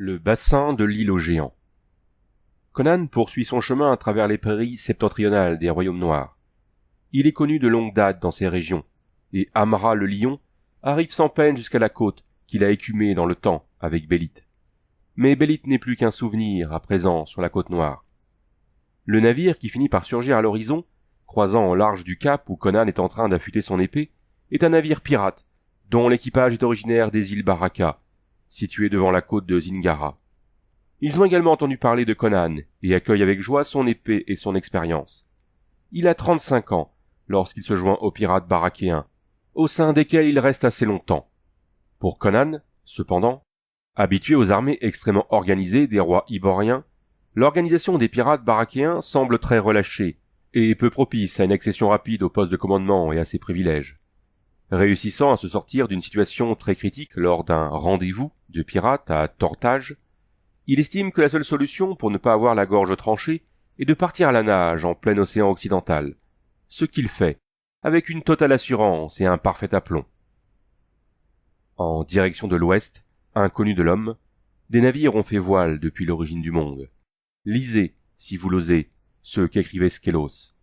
Le bassin de l'île aux géants. Conan poursuit son chemin à travers les prairies septentrionales des royaumes noirs. Il est connu de longue date dans ces régions, et Amra le lion arrive sans peine jusqu'à la côte qu'il a écumée dans le temps avec Bélite. Mais Bélite n'est plus qu'un souvenir à présent sur la côte noire. Le navire qui finit par surgir à l'horizon, croisant au large du cap où Conan est en train d'affûter son épée, est un navire pirate, dont l'équipage est originaire des îles Baraka, situées devant la côte de Zingara. Ils ont également entendu parler de Conan et accueillent avec joie son épée et son expérience. Il a 35 ans lorsqu'il se joint aux pirates barakéens, au sein desquels il reste assez longtemps. Pour Conan, cependant, habitué aux armées extrêmement organisées des rois iboriens, l'organisation des pirates barakéens semble très relâchée et peu propice à une accession rapide au poste de commandement et à ses privilèges. Réussissant à se sortir d'une situation très critique lors d'un rendez-vous de pirates à Tortage, il estime que la seule solution pour ne pas avoir la gorge tranchée est de partir à la nage en plein océan occidental, ce qu'il fait, avec une totale assurance et un parfait aplomb. En direction de l'ouest, inconnu de l'homme, des navires ont fait voile depuis l'origine du monde. Lisez, si vous l'osez, ce qu'écrivait Skelos.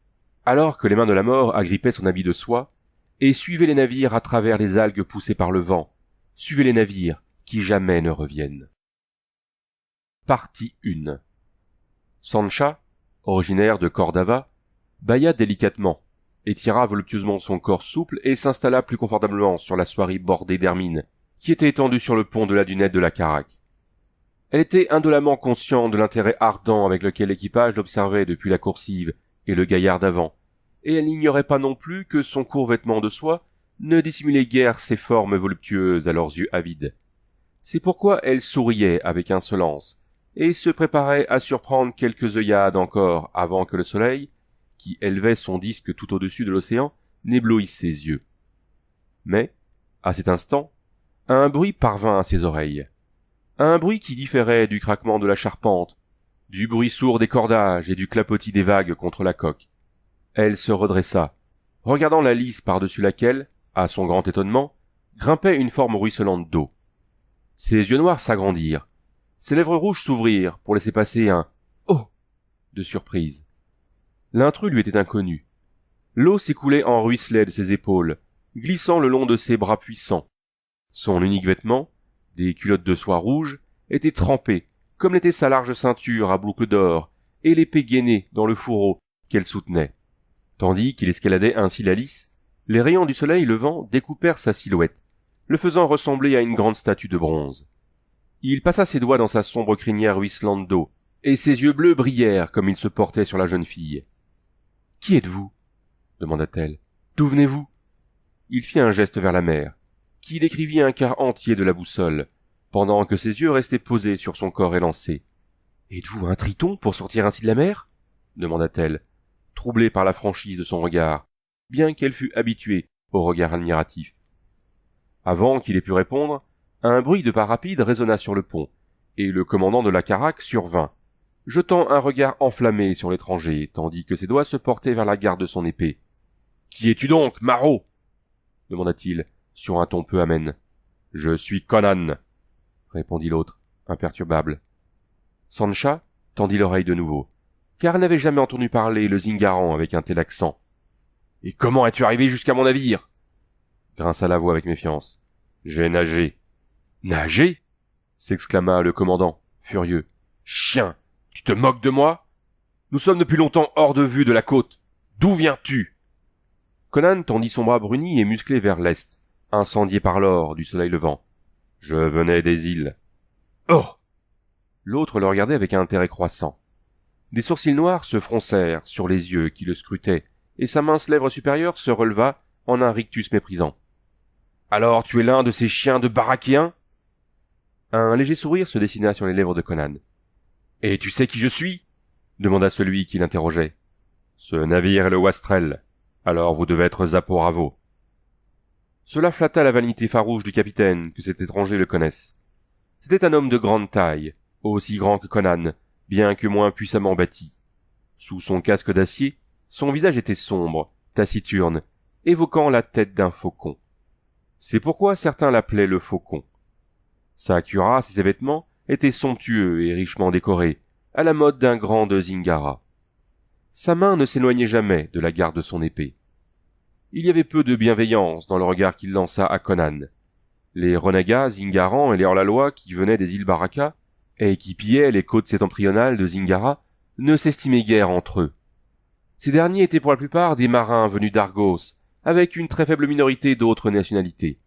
Alors que les mains de la mort agrippaient son habit de soie, et suivez les navires à travers les algues poussées par le vent, suivez les navires qui jamais ne reviennent. Partie 1. Sancha, originaire de Cordava, bâilla délicatement, étira voluptueusement son corps souple et s'installa plus confortablement sur la soierie bordée d'hermine, qui était étendue sur le pont de la dunette de la Caraque. Elle était indolemment consciente de l'intérêt ardent avec lequel l'équipage l'observait depuis la coursive et le gaillard d'avant, et elle n'ignorait pas non plus que son court vêtement de soie ne dissimulait guère ses formes voluptueuses à leurs yeux avides. C'est pourquoi elle souriait avec insolence, et se préparait à surprendre quelques œillades encore avant que le soleil, qui élevait son disque tout au-dessus de l'océan, n'éblouisse ses yeux. Mais, à cet instant, un bruit parvint à ses oreilles. Un bruit qui différait du craquement de la charpente, du bruit sourd des cordages et du clapotis des vagues contre la coque. Elle se redressa, regardant la lisse par-dessus laquelle, à son grand étonnement, grimpait une forme ruisselante d'eau. Ses yeux noirs s'agrandirent, ses lèvres rouges s'ouvrirent pour laisser passer un « Oh !» de surprise. L'intrus lui était inconnu. L'eau s'écoulait en ruisselets de ses épaules, glissant le long de ses bras puissants. Son unique vêtement, des culottes de soie rouge, était trempé, comme l'était sa large ceinture à boucles d'or et l'épée gainée dans le fourreau qu'elle soutenait. Tandis qu'il escaladait ainsi la lisse, les rayons du soleil levant découpèrent sa silhouette, le faisant ressembler à une grande statue de bronze. Il passa ses doigts dans sa sombre crinière ruisselante d'eau, et ses yeux bleus brillèrent comme il se portait sur la jeune fille. « Qui êtes-vous » demanda-t-elle. « D'où venez-vous » Il fit un geste vers la mer, qui décrivit un quart entier de la boussole, pendant que ses yeux restaient posés sur son corps élancé. « Êtes-vous un triton pour sortir ainsi de la mer » demanda-t-elle, troublée par la franchise de son regard, bien qu'elle fût habituée au regard admiratif. Avant qu'il ait pu répondre, un bruit de pas rapide résonna sur le pont, et le commandant de la Caraque survint, jetant un regard enflammé sur l'étranger, tandis que ses doigts se portaient vers la garde de son épée. « Qui es-tu donc, maraud » demanda-t-il, sur un ton peu amène. « Je suis Conan » répondit l'autre, imperturbable. Sancha tendit l'oreille de nouveau, car elle n'avait jamais entendu parler le Zingaran avec un tel accent. « Et comment es-tu arrivé jusqu'à mon navire » grinça la voix avec méfiance. « J'ai nagé. »« Nagé » s'exclama le commandant, furieux. « Chien, tu te moques de moi ? Nous sommes depuis longtemps hors de vue de la côte. D'où viens-tu » Conan tendit son bras bruni et musclé vers l'est, incendié par l'or du soleil levant. « Je venais des îles. »« Oh !» L'autre le regardait avec un intérêt croissant. Des sourcils noirs se froncèrent sur les yeux qui le scrutaient, et sa mince lèvre supérieure se releva en un rictus méprisant. « Alors tu es l'un de ces chiens de barakéens » Un léger sourire se dessina sur les lèvres de Conan. « Et tu sais qui je suis » demanda celui qui l'interrogeait. « Ce navire est le Wastrel. Alors vous devez être Zaporavo. » Cela flatta la vanité farouche du capitaine que cet étranger le connaisse. C'était un homme de grande taille, aussi grand que Conan, bien que moins puissamment bâti. Sous son casque d'acier, son visage était sombre, taciturne, évoquant la tête d'un faucon. C'est pourquoi certains l'appelaient le faucon. Sa cuirasse et ses vêtements était somptueux et richement décoré, à la mode d'un grand de Zingara. Sa main ne s'éloignait jamais de la garde de son épée. Il y avait peu de bienveillance dans le regard qu'il lança à Conan. Les renégats Zingarans et les hors-la-loi qui venaient des îles Baraka, et qui pillaient les côtes septentrionales de Zingara, ne s'estimaient guère entre eux. Ces derniers étaient pour la plupart des marins venus d'Argos, avec une très faible minorité d'autres nationalités.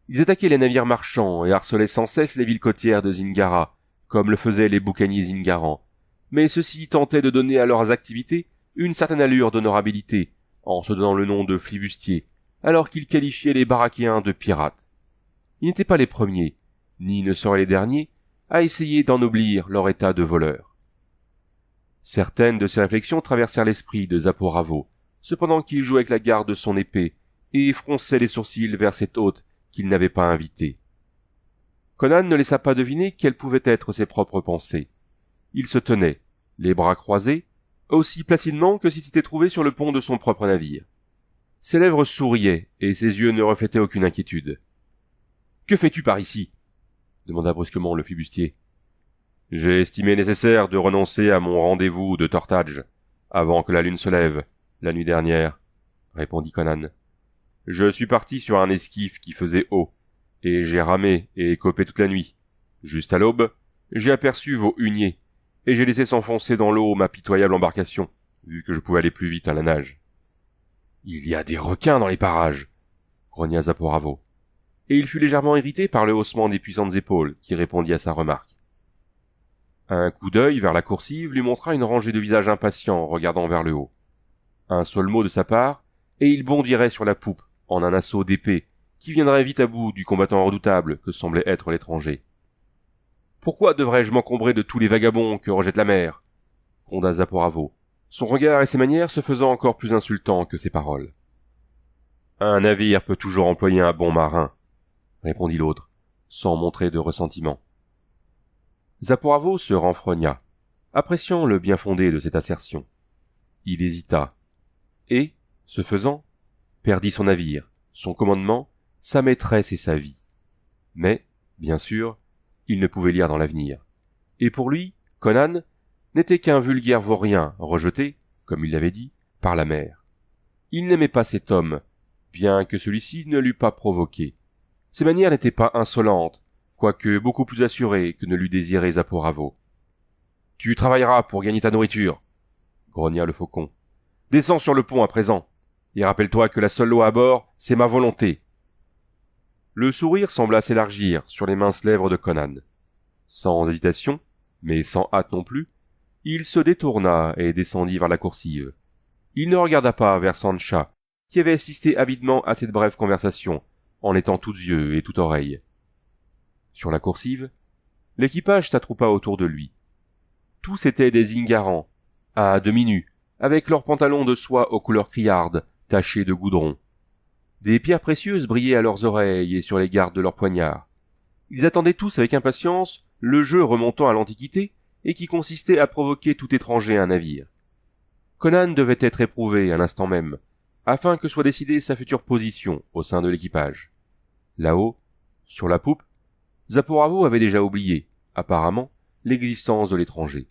Ils attaquaient les navires marchands et harcelaient sans cesse les villes côtières de Zingara, comme le faisaient les boucaniers Zingarans, mais ceux-ci tentaient de donner à leurs activités une certaine allure d'honorabilité, en se donnant le nom de flibustiers, alors qu'ils qualifiaient les barakéens de pirates. Ils n'étaient pas les premiers, ni ne seraient les derniers, à essayer d'ennoblir leur état de voleurs. Certaines de ces réflexions traversèrent l'esprit de Zaporavo, cependant qu'il jouait avec la garde de son épée, et fronçait les sourcils vers cet hôte qu'il n'avait pas invité. Conan ne laissa pas deviner quelles pouvaient être ses propres pensées. Il se tenait, les bras croisés, aussi placidement que s'il s'était trouvé sur le pont de son propre navire. Ses lèvres souriaient, et ses yeux ne reflétaient aucune inquiétude. « Que fais-tu par ici » demanda brusquement le flibustier. « J'ai estimé nécessaire de renoncer à mon rendez-vous de tortage, avant que la lune se lève, la nuit dernière, » répondit Conan. « Je suis parti sur un esquif qui faisait eau, et j'ai ramé et écopé toute la nuit. Juste à l'aube, j'ai aperçu vos huniers, et j'ai laissé s'enfoncer dans l'eau ma pitoyable embarcation, vu que je pouvais aller plus vite à la nage. »« Il y a des requins dans les parages !» grogna Zaporavo, et il fut légèrement irrité par le haussement des puissantes épaules qui répondit à sa remarque. Un coup d'œil vers la coursive lui montra une rangée de visages impatients regardant vers le haut. Un seul mot de sa part, et il bondirait sur la poupe en un assaut d'épée qui viendrait vite à bout du combattant redoutable que semblait être l'étranger. « Pourquoi devrais-je m'encombrer de tous les vagabonds que rejette la mer » gronda Zaporavo, son regard et ses manières se faisant encore plus insultants que ses paroles. « Un navire peut toujours employer un bon marin, » répondit l'autre, sans montrer de ressentiment. Zaporavo se renfrogna, appréciant le bien fondé de cette assertion. Il hésita, et, ce faisant, perdit son navire, son commandement, sa maîtresse et sa vie. Mais, bien sûr, il ne pouvait lire dans l'avenir. Et pour lui, Conan n'était qu'un vulgaire vaurien rejeté, comme il l'avait dit, par la mer. Il n'aimait pas cet homme, bien que celui-ci ne l'eût pas provoqué. Ses manières n'étaient pas insolentes, quoique beaucoup plus assurées que ne l'eût désiré Zaporavo. « Tu travailleras pour gagner ta nourriture » grogna le faucon. « Descends sur le pont à présent, et rappelle-toi que la seule loi à bord, c'est ma volonté. » Le sourire sembla s'élargir sur les minces lèvres de Conan. Sans hésitation, mais sans hâte non plus, il se détourna et descendit vers la coursive. Il ne regarda pas vers Sancha, qui avait assisté avidement à cette brève conversation, en étant tout yeux et tout oreilles. Sur la coursive, l'équipage s'attroupa autour de lui. Tous étaient des Zingarans, à demi nus, avec leurs pantalons de soie aux couleurs criardes, tachés de goudron. Des pierres précieuses brillaient à leurs oreilles et sur les gardes de leurs poignards. Ils attendaient tous avec impatience le jeu remontant à l'Antiquité et qui consistait à provoquer tout étranger à un navire. Conan devait être éprouvé à l'instant même, afin que soit décidée sa future position au sein de l'équipage. Là-haut, sur la poupe, Zaporavo avait déjà oublié, apparemment, l'existence de l'étranger.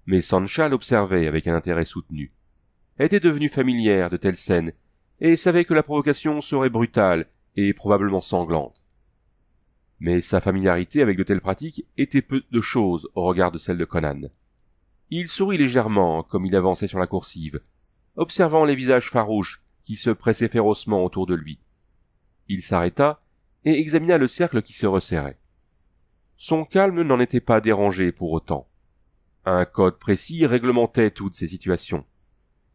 Mais Sancha l'observait avec un intérêt soutenu. Elle était devenue familière de telles scènes et savait que la provocation serait brutale et probablement sanglante. Mais sa familiarité avec de telles pratiques était peu de chose au regard de celle de Conan. Il sourit légèrement comme il avançait sur la coursive, observant les visages farouches qui se pressaient férocement autour de lui. Il s'arrêta et examina le cercle qui se resserrait. Son calme n'en était pas dérangé pour autant. Un code précis réglementait toutes ces situations.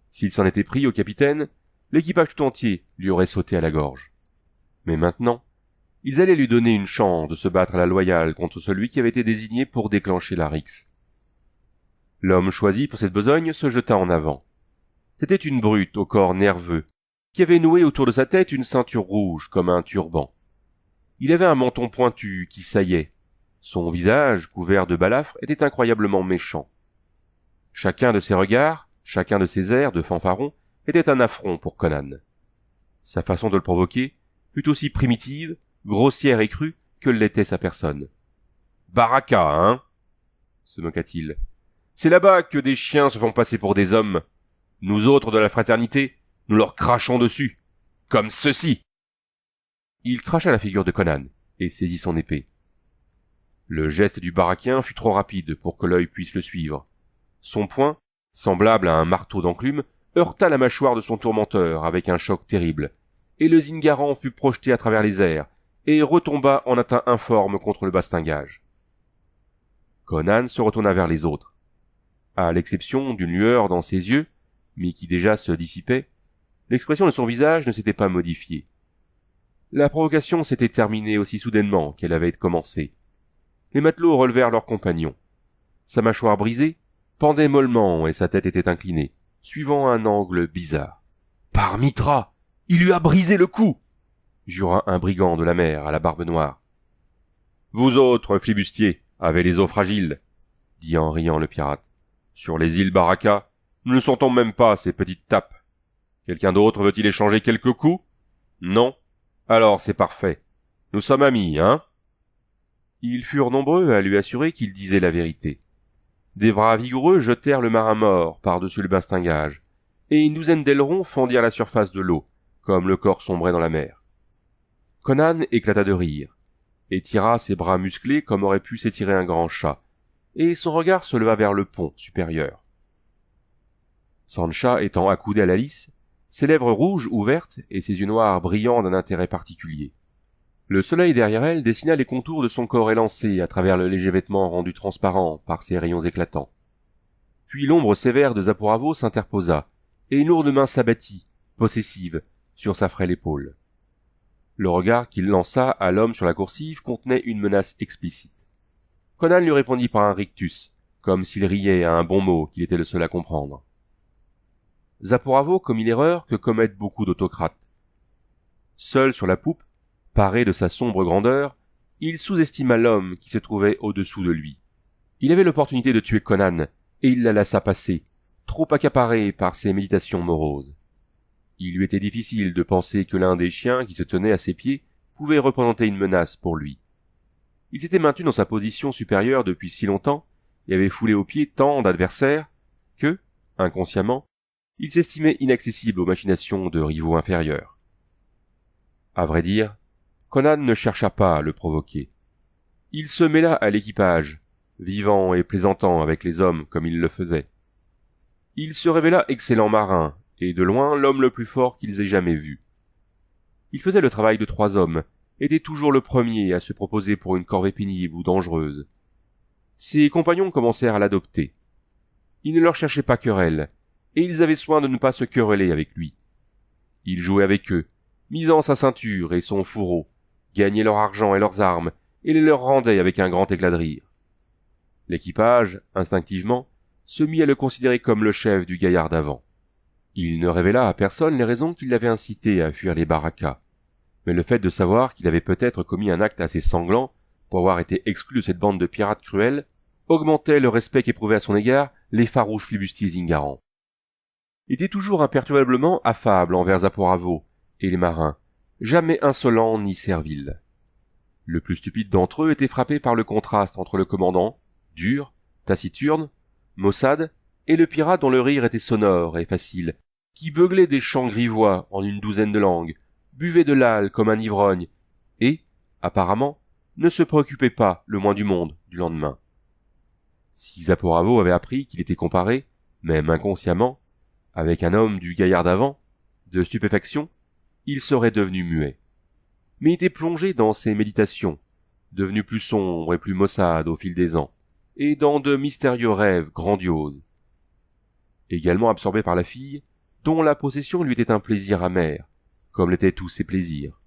S'il s'en était pris au capitaine, l'équipage tout entier lui aurait sauté à la gorge. Mais maintenant, ils allaient lui donner une chance de se battre à la loyale contre celui qui avait été désigné pour déclencher la rixe. L'homme choisi pour cette besogne se jeta en avant. C'était une brute au corps nerveux, qui avait noué autour de sa tête une ceinture rouge comme un turban. Il avait un menton pointu qui saillait. Son visage, couvert de balafres, était incroyablement méchant. Chacun de ses regards, chacun de ses airs de fanfaron, était un affront pour Conan. Sa façon de le provoquer fut aussi primitive, grossière et crue que l'était sa personne. Baraka, hein? Se moqua-t-il. C'est là-bas que des chiens se font passer pour des hommes. Nous autres de la fraternité, nous leur crachons dessus. Comme ceci. Il cracha la figure de Conan et saisit son épée. Le geste du baraquien fut trop rapide pour que l'œil puisse le suivre. Son poing, semblable à un marteau d'enclume, heurta la mâchoire de son tourmenteur avec un choc terrible, et le Zingaran fut projeté à travers les airs, et retomba en un tas informe contre le bastingage. Conan se retourna vers les autres. À l'exception d'une lueur dans ses yeux, mais qui déjà se dissipait, l'expression de son visage ne s'était pas modifiée. La provocation s'était terminée aussi soudainement qu'elle avait commencé. Les matelots relevèrent leurs compagnons. Sa mâchoire brisée pendait mollement et sa tête était inclinée, suivant un angle bizarre. « Par Mitra, il lui a brisé le cou !» jura un brigand de la mer à la barbe noire. « Vous autres, flibustiers, avez les os fragiles, » dit en riant le pirate. « Sur les îles Baraka, nous ne sentons même pas ces petites tapes. Quelqu'un d'autre veut-il échanger quelques coups? Non? Alors c'est parfait. Nous sommes amis, hein ?» Ils furent nombreux à lui assurer qu'il disait la vérité. Des bras vigoureux jetèrent le marin mort par-dessus le bastingage, et une douzaine d'ailerons fondirent la surface de l'eau, comme le corps sombrait dans la mer. Conan éclata de rire, et tira ses bras musclés comme aurait pu s'étirer un grand chat, et son regard se leva vers le pont supérieur. Sancha étant accoudé à la lisse, ses lèvres rouges ouvertes et ses yeux noirs brillants d'un intérêt particulier. Le soleil derrière elle dessina les contours de son corps élancé à travers le léger vêtement rendu transparent par ses rayons éclatants. Puis l'ombre sévère de Zaporavo s'interposa, et une lourde main s'abattit, possessive, sur sa frêle épaule. Le regard qu'il lança à l'homme sur la coursive contenait une menace explicite. Conan lui répondit par un rictus, comme s'il riait à un bon mot qu'il était le seul à comprendre. Zaporavo commit l'erreur que commettent beaucoup d'autocrates. Seul sur la poupe, paré de sa sombre grandeur, il sous-estima l'homme qui se trouvait au-dessous de lui. Il avait l'opportunité de tuer Conan, et il la laissa passer, trop accaparé par ses méditations moroses. Il lui était difficile de penser que l'un des chiens qui se tenaient à ses pieds pouvait représenter une menace pour lui. Il s'était maintenu dans sa position supérieure depuis si longtemps, et avait foulé aux pieds tant d'adversaires, que, inconsciemment, il s'estimait inaccessible aux machinations de rivaux inférieurs. À vrai dire, Conan ne chercha pas à le provoquer. Il se mêla à l'équipage, vivant et plaisantant avec les hommes comme il le faisait. Il se révéla excellent marin, et de loin l'homme le plus fort qu'ils aient jamais vu. Il faisait le travail de 3 hommes, était toujours le premier à se proposer pour une corvée pénible ou dangereuse. Ses compagnons commencèrent à l'adopter. Il ne leur cherchait pas querelle, et ils avaient soin de ne pas se quereller avec lui. Il jouait avec eux, misant sa ceinture et son fourreau, gagnait leur argent et leurs armes, et les leur rendait avec un grand éclat de rire. L'équipage, instinctivement, se mit à le considérer comme le chef du gaillard d'avant. Il ne révéla à personne les raisons qui l'avaient incité à fuir les Barakas, mais le fait de savoir qu'il avait peut-être commis un acte assez sanglant pour avoir été exclu de cette bande de pirates cruels augmentait le respect qu'éprouvaient à son égard les farouches flibustiers Zingarans. Il était toujours imperturbablement affable envers Zaporavo et les marins, jamais insolent ni servile. Le plus stupide d'entre eux était frappé par le contraste entre le commandant, dur, taciturne, maussade, et le pirate dont le rire était sonore et facile, qui beuglait des chants grivois en une douzaine de langues, buvait de l'âle comme un ivrogne, et, apparemment, ne se préoccupait pas, le moins du monde, du lendemain. Si Zaporavo avait appris qu'il était comparé, même inconsciemment, avec un homme du gaillard d'avant, de stupéfaction, il serait devenu muet. Mais il était plongé dans ses méditations, devenu plus sombre et plus maussade au fil des ans, et dans de mystérieux rêves grandioses. Également absorbé par la fille, dont la possession lui était un plaisir amer, comme l'étaient tous ses plaisirs.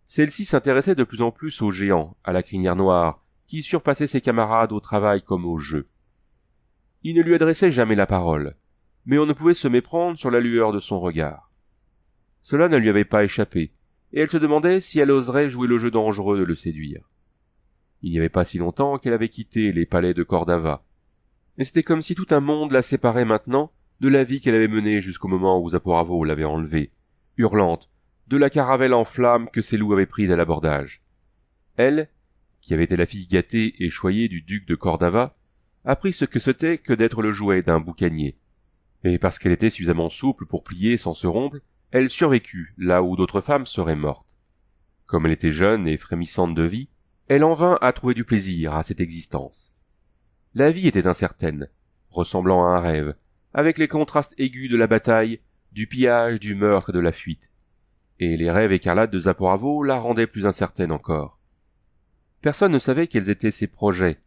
Celle-ci s'intéressait de plus en plus au géant, à la crinière noire, qui surpassait ses camarades au travail comme au jeu. Il ne lui adressait jamais la parole, mais on ne pouvait se méprendre sur la lueur de son regard. Cela ne lui avait pas échappé, et elle se demandait si elle oserait jouer le jeu dangereux de le séduire. Il n'y avait pas si longtemps qu'elle avait quitté les palais de Cordava, mais c'était comme si tout un monde la séparait maintenant de la vie qu'elle avait menée jusqu'au moment où Zaporavo l'avait enlevée, hurlante, de la caravelle en flammes que ses loups avaient prise à l'abordage. Elle, qui avait été la fille gâtée et choyée du duc de Cordava, apprit ce que c'était que d'être le jouet d'un boucanier. Et parce qu'elle était suffisamment souple pour plier sans se rompre, elle survécut là où d'autres femmes seraient mortes. Comme elle était jeune et frémissante de vie, elle en vint à trouver du plaisir à cette existence. La vie était incertaine, ressemblant à un rêve, avec les contrastes aigus de la bataille, du pillage, du meurtre et de la fuite. Et les rêves écarlates de Zaporavo la rendaient plus incertaine encore. Personne ne savait quels étaient ses projets,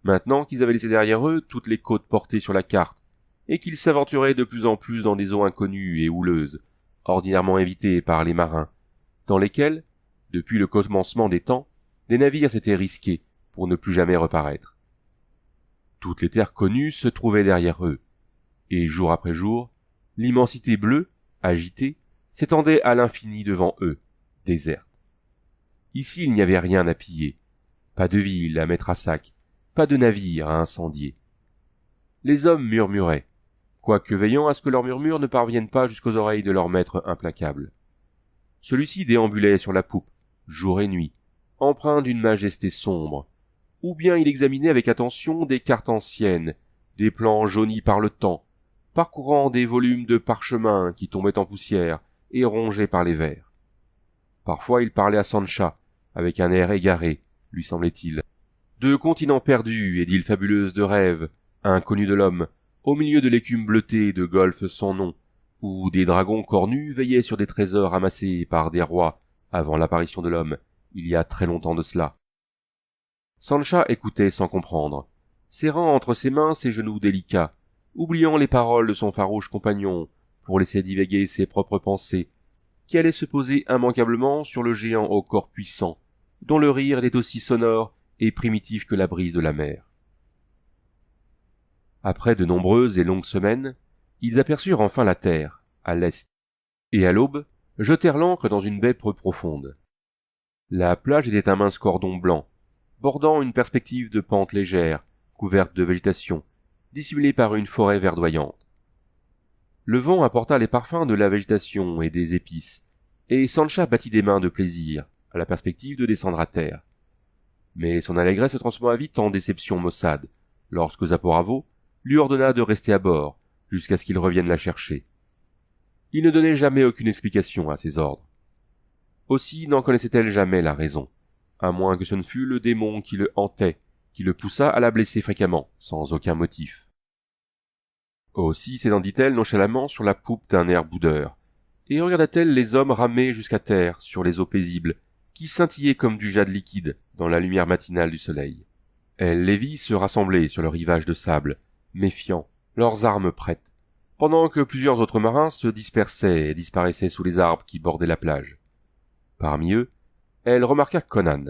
maintenant qu'ils avaient laissé derrière eux toutes les côtes portées sur la carte, et qu'ils s'aventuraient de plus en plus dans des eaux inconnues et houleuses, ordinairement évitées par les marins, dans lesquelles, depuis le commencement des temps, des navires s'étaient risqués pour ne plus jamais reparaître. Toutes les terres connues se trouvaient derrière eux, et jour après jour, l'immensité bleue, agitée, s'étendait à l'infini devant eux, déserte. Ici il n'y avait rien à piller, pas de ville à mettre à sac, pas de navire à incendier. Les hommes murmuraient, quoique veillant à ce que leurs murmures ne parviennent pas jusqu'aux oreilles de leur maître implacable. Celui-ci déambulait sur la poupe, jour et nuit, empreint d'une majesté sombre, ou bien il examinait avec attention des cartes anciennes, des plans jaunis par le temps, parcourant des volumes de parchemin qui tombaient en poussière et rongés par les vers. Parfois il parlait à Sancha, avec un air égaré, lui semblait-il, de continents perdus et d'îles fabuleuses de rêve, inconnus de l'homme, au milieu de l'écume bleutée de golfes sans nom, où des dragons cornus veillaient sur des trésors amassés par des rois avant l'apparition de l'homme, il y a très longtemps de cela. Sancha écoutait sans comprendre, serrant entre ses mains ses genoux délicats, oubliant les paroles de son farouche compagnon pour laisser divaguer ses propres pensées, qui allaient se poser immanquablement sur le géant au corps puissant, dont le rire est aussi sonore et primitif que la brise de la mer. Après de nombreuses et longues semaines, ils aperçurent enfin la terre, à l'est, et à l'aube, jetèrent l'ancre dans une baie peu profonde. La plage était un mince cordon blanc, bordant une perspective de pente légère, couverte de végétation, dissimulée par une forêt verdoyante. Le vent apporta les parfums de la végétation et des épices, et Sancha battit des mains de plaisir à la perspective de descendre à terre. Mais son allégresse se transforma vite en déception maussade, lorsque Zaporavo lui ordonna de rester à bord jusqu'à ce qu'il revienne la chercher. Il ne donnait jamais aucune explication à ses ordres. Aussi n'en connaissait-elle jamais la raison, à moins que ce ne fût le démon qui le hantait, qui le poussa à la blesser fréquemment, sans aucun motif. Aussi s'étendit-elle nonchalamment sur la poupe d'un air boudeur, et regarda-t-elle les hommes ramer jusqu'à terre sur les eaux paisibles, qui scintillaient comme du jade liquide dans la lumière matinale du soleil. Elle les vit se rassembler sur le rivage de sable, méfiants, leurs armes prêtes, pendant que plusieurs autres marins se dispersaient et disparaissaient sous les arbres qui bordaient la plage. Parmi eux, elle remarqua Conan.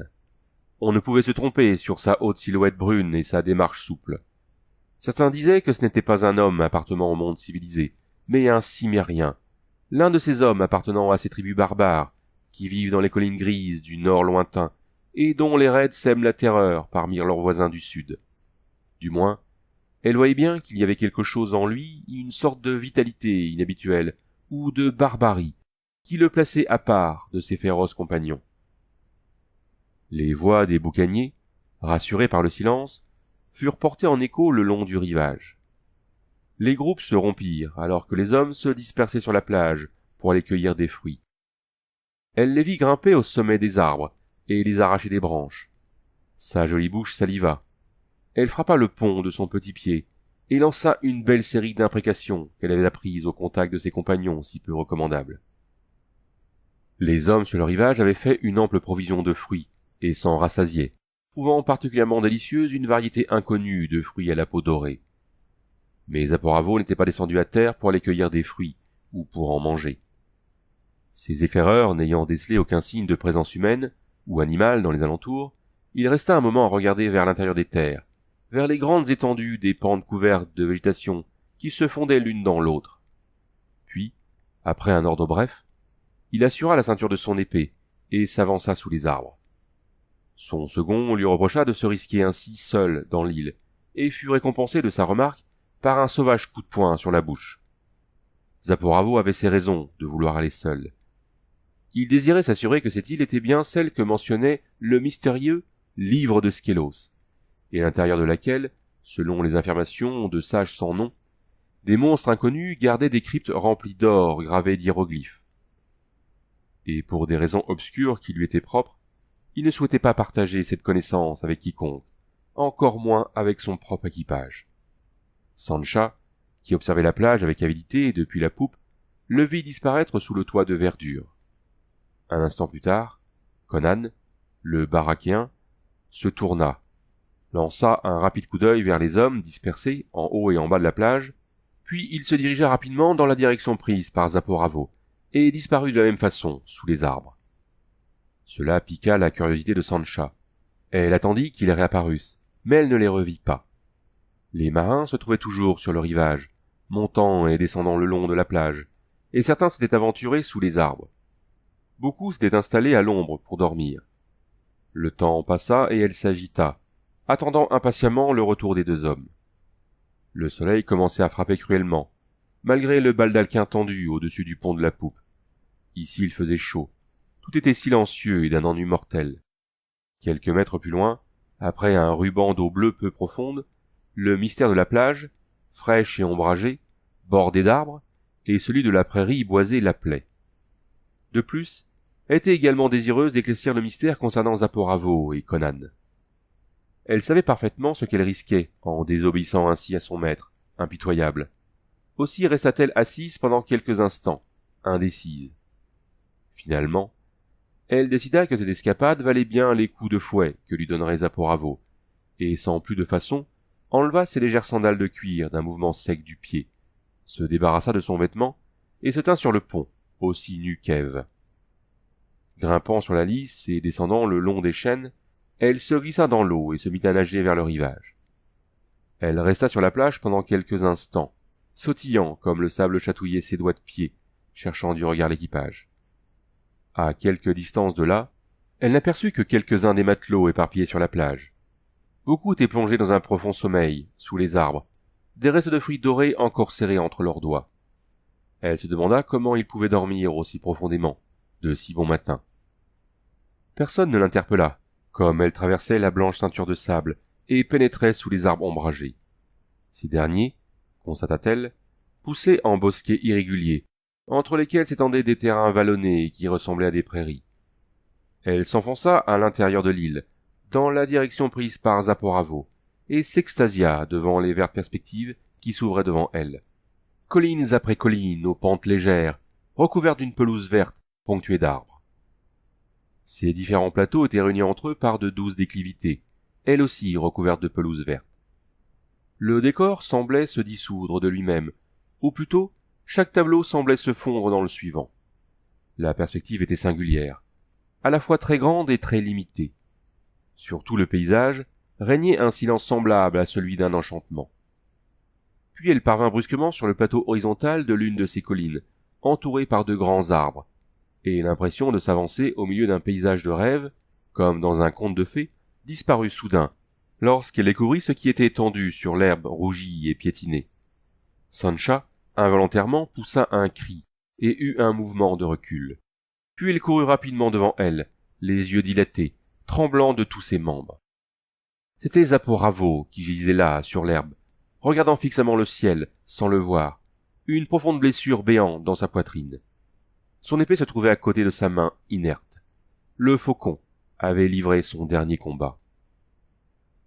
On ne pouvait se tromper sur sa haute silhouette brune et sa démarche souple. Certains disaient que ce n'était pas un homme appartenant au monde civilisé, mais un cimérien, l'un de ces hommes appartenant à ces tribus barbares, qui vivent dans les collines grises du nord lointain, et dont les raids sèment la terreur parmi leurs voisins du sud. Du moins, elle voyait bien qu'il y avait quelque chose en lui, une sorte de vitalité inhabituelle, ou de barbarie, qui le plaçait à part de ses féroces compagnons. Les voix des boucaniers, rassurés par le silence, furent portées en écho le long du rivage. Les groupes se rompirent alors que les hommes se dispersaient sur la plage pour aller cueillir des fruits. Elle les vit grimper au sommet des arbres et les arracher des branches. Sa jolie bouche saliva. Elle frappa le pont de son petit pied et lança une belle série d'imprécations qu'elle avait apprises au contact de ses compagnons si peu recommandables. Les hommes sur le rivage avaient fait une ample provision de fruits et s'en rassasiaient, trouvant particulièrement délicieuse une variété inconnue de fruits à la peau dorée. Mais Zaporavo n'était pas descendu à terre pour aller cueillir des fruits ou pour en manger. Ses éclaireurs n'ayant décelé aucun signe de présence humaine ou animale dans les alentours, il resta un moment à regarder vers l'intérieur des terres, vers les grandes étendues des pentes couvertes de végétation qui se fondaient l'une dans l'autre. Puis, après un ordre bref, il assura la ceinture de son épée et s'avança sous les arbres. Son second lui reprocha de se risquer ainsi seul dans l'île et fut récompensé de sa remarque par un sauvage coup de poing sur la bouche. Zaporavo avait ses raisons de vouloir aller seul. Il désirait s'assurer que cette île était bien celle que mentionnait le mystérieux livre de Skélos, et à l'intérieur de laquelle, selon les affirmations de sages sans nom, des monstres inconnus gardaient des cryptes remplies d'or gravées d'hiéroglyphes. Et pour des raisons obscures qui lui étaient propres, il ne souhaitait pas partager cette connaissance avec quiconque, encore moins avec son propre équipage. Sancha, qui observait la plage avec avidité depuis la poupe, le vit disparaître sous le toit de verdure. Un instant plus tard, Conan, le baraquéen, se tourna, lança un rapide coup d'œil vers les hommes dispersés en haut et en bas de la plage, puis il se dirigea rapidement dans la direction prise par Zaporavo et disparut de la même façon sous les arbres. Cela piqua la curiosité de Sancha. Elle attendit qu'ils réapparussent, mais elle ne les revit pas. Les marins se trouvaient toujours sur le rivage, montant et descendant le long de la plage, et certains s'étaient aventurés sous les arbres. Beaucoup s'étaient installés à l'ombre pour dormir. Le temps passa et elle s'agita, attendant impatiemment le retour des deux hommes. Le soleil commençait à frapper cruellement, malgré le baldaquin tendu au-dessus du pont de la poupe. Ici il faisait chaud, tout était silencieux et d'un ennui mortel. Quelques mètres plus loin, après un ruban d'eau bleue peu profonde, le mystère de la plage, fraîche et ombragée, bordée d'arbres, et celui de la prairie boisée l'appelaient. De plus, elle était également désireuse d'éclaircir le mystère concernant Zaporavo et Conan. Elle savait parfaitement ce qu'elle risquait en désobéissant ainsi à son maître, impitoyable. Aussi resta-t-elle assise pendant quelques instants, indécise. Finalement, elle décida que cette escapade valait bien les coups de fouet que lui donnerait Zaporavo, et sans plus de façon, enleva ses légères sandales de cuir d'un mouvement sec du pied, se débarrassa de son vêtement et se tint sur le pont, aussi nu qu'Ève. Grimpant sur la lisse et descendant le long des chênes, elle se glissa dans l'eau et se mit à nager vers le rivage. Elle resta sur la plage pendant quelques instants, sautillant comme le sable chatouillait ses doigts de pied, cherchant du regard l'équipage. À quelque distance de là, elle n'aperçut que quelques-uns des matelots éparpillés sur la plage. Beaucoup étaient plongés dans un profond sommeil, sous les arbres, des restes de fruits dorés encore serrés entre leurs doigts. Elle se demanda comment ils pouvaient dormir aussi profondément, de si bon matin. Personne ne l'interpella, comme elle traversait la blanche ceinture de sable et pénétrait sous les arbres ombragés. Ces derniers, constata-t-elle, poussaient en bosquets irréguliers, entre lesquels s'étendaient des terrains vallonnés qui ressemblaient à des prairies. Elle s'enfonça à l'intérieur de l'île, dans la direction prise par Zaporavo, et s'extasia devant les vertes perspectives qui s'ouvraient devant elle. Collines après collines, aux pentes légères, recouvertes d'une pelouse verte, ponctuée d'arbres. Ces différents plateaux étaient réunis entre eux par de douces déclivités, elles aussi recouvertes de pelouse verte. Le décor semblait se dissoudre de lui-même, ou plutôt, chaque tableau semblait se fondre dans le suivant. La perspective était singulière, à la fois très grande et très limitée. Sur tout le paysage régnait un silence semblable à celui d'un enchantement. Puis elle parvint brusquement sur le plateau horizontal de l'une de ces collines, entourée par de grands arbres, et l'impression de s'avancer au milieu d'un paysage de rêve, comme dans un conte de fées, disparut soudain, lorsqu'elle découvrit ce qui était étendu sur l'herbe rougie et piétinée. Sancha, involontairement, poussa un cri et eut un mouvement de recul. Puis il courut rapidement devant elle, les yeux dilatés, tremblant de tous ses membres. C'était Zaporavo qui gisait là, sur l'herbe, regardant fixement le ciel, sans le voir, une profonde blessure béante dans sa poitrine. Son épée se trouvait à côté de sa main, inerte. Le faucon avait livré son dernier combat.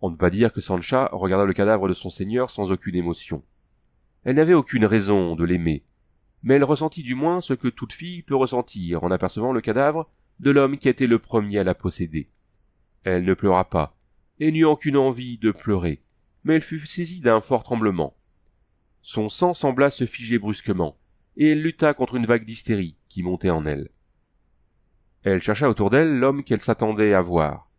On ne peut pas dire que Sancha regarda le cadavre de son seigneur sans aucune émotion. Elle n'avait aucune raison de l'aimer, mais elle ressentit du moins ce que toute fille peut ressentir en apercevant le cadavre de l'homme qui a été le premier à la posséder. Elle ne pleura pas, et n'eut aucune envie de pleurer, mais elle fut saisie d'un fort tremblement. Son sang sembla se figer brusquement, et elle lutta contre une vague d'hystérie qui montait en elle. Elle chercha autour d'elle l'homme qu'elle s'attendait à voir,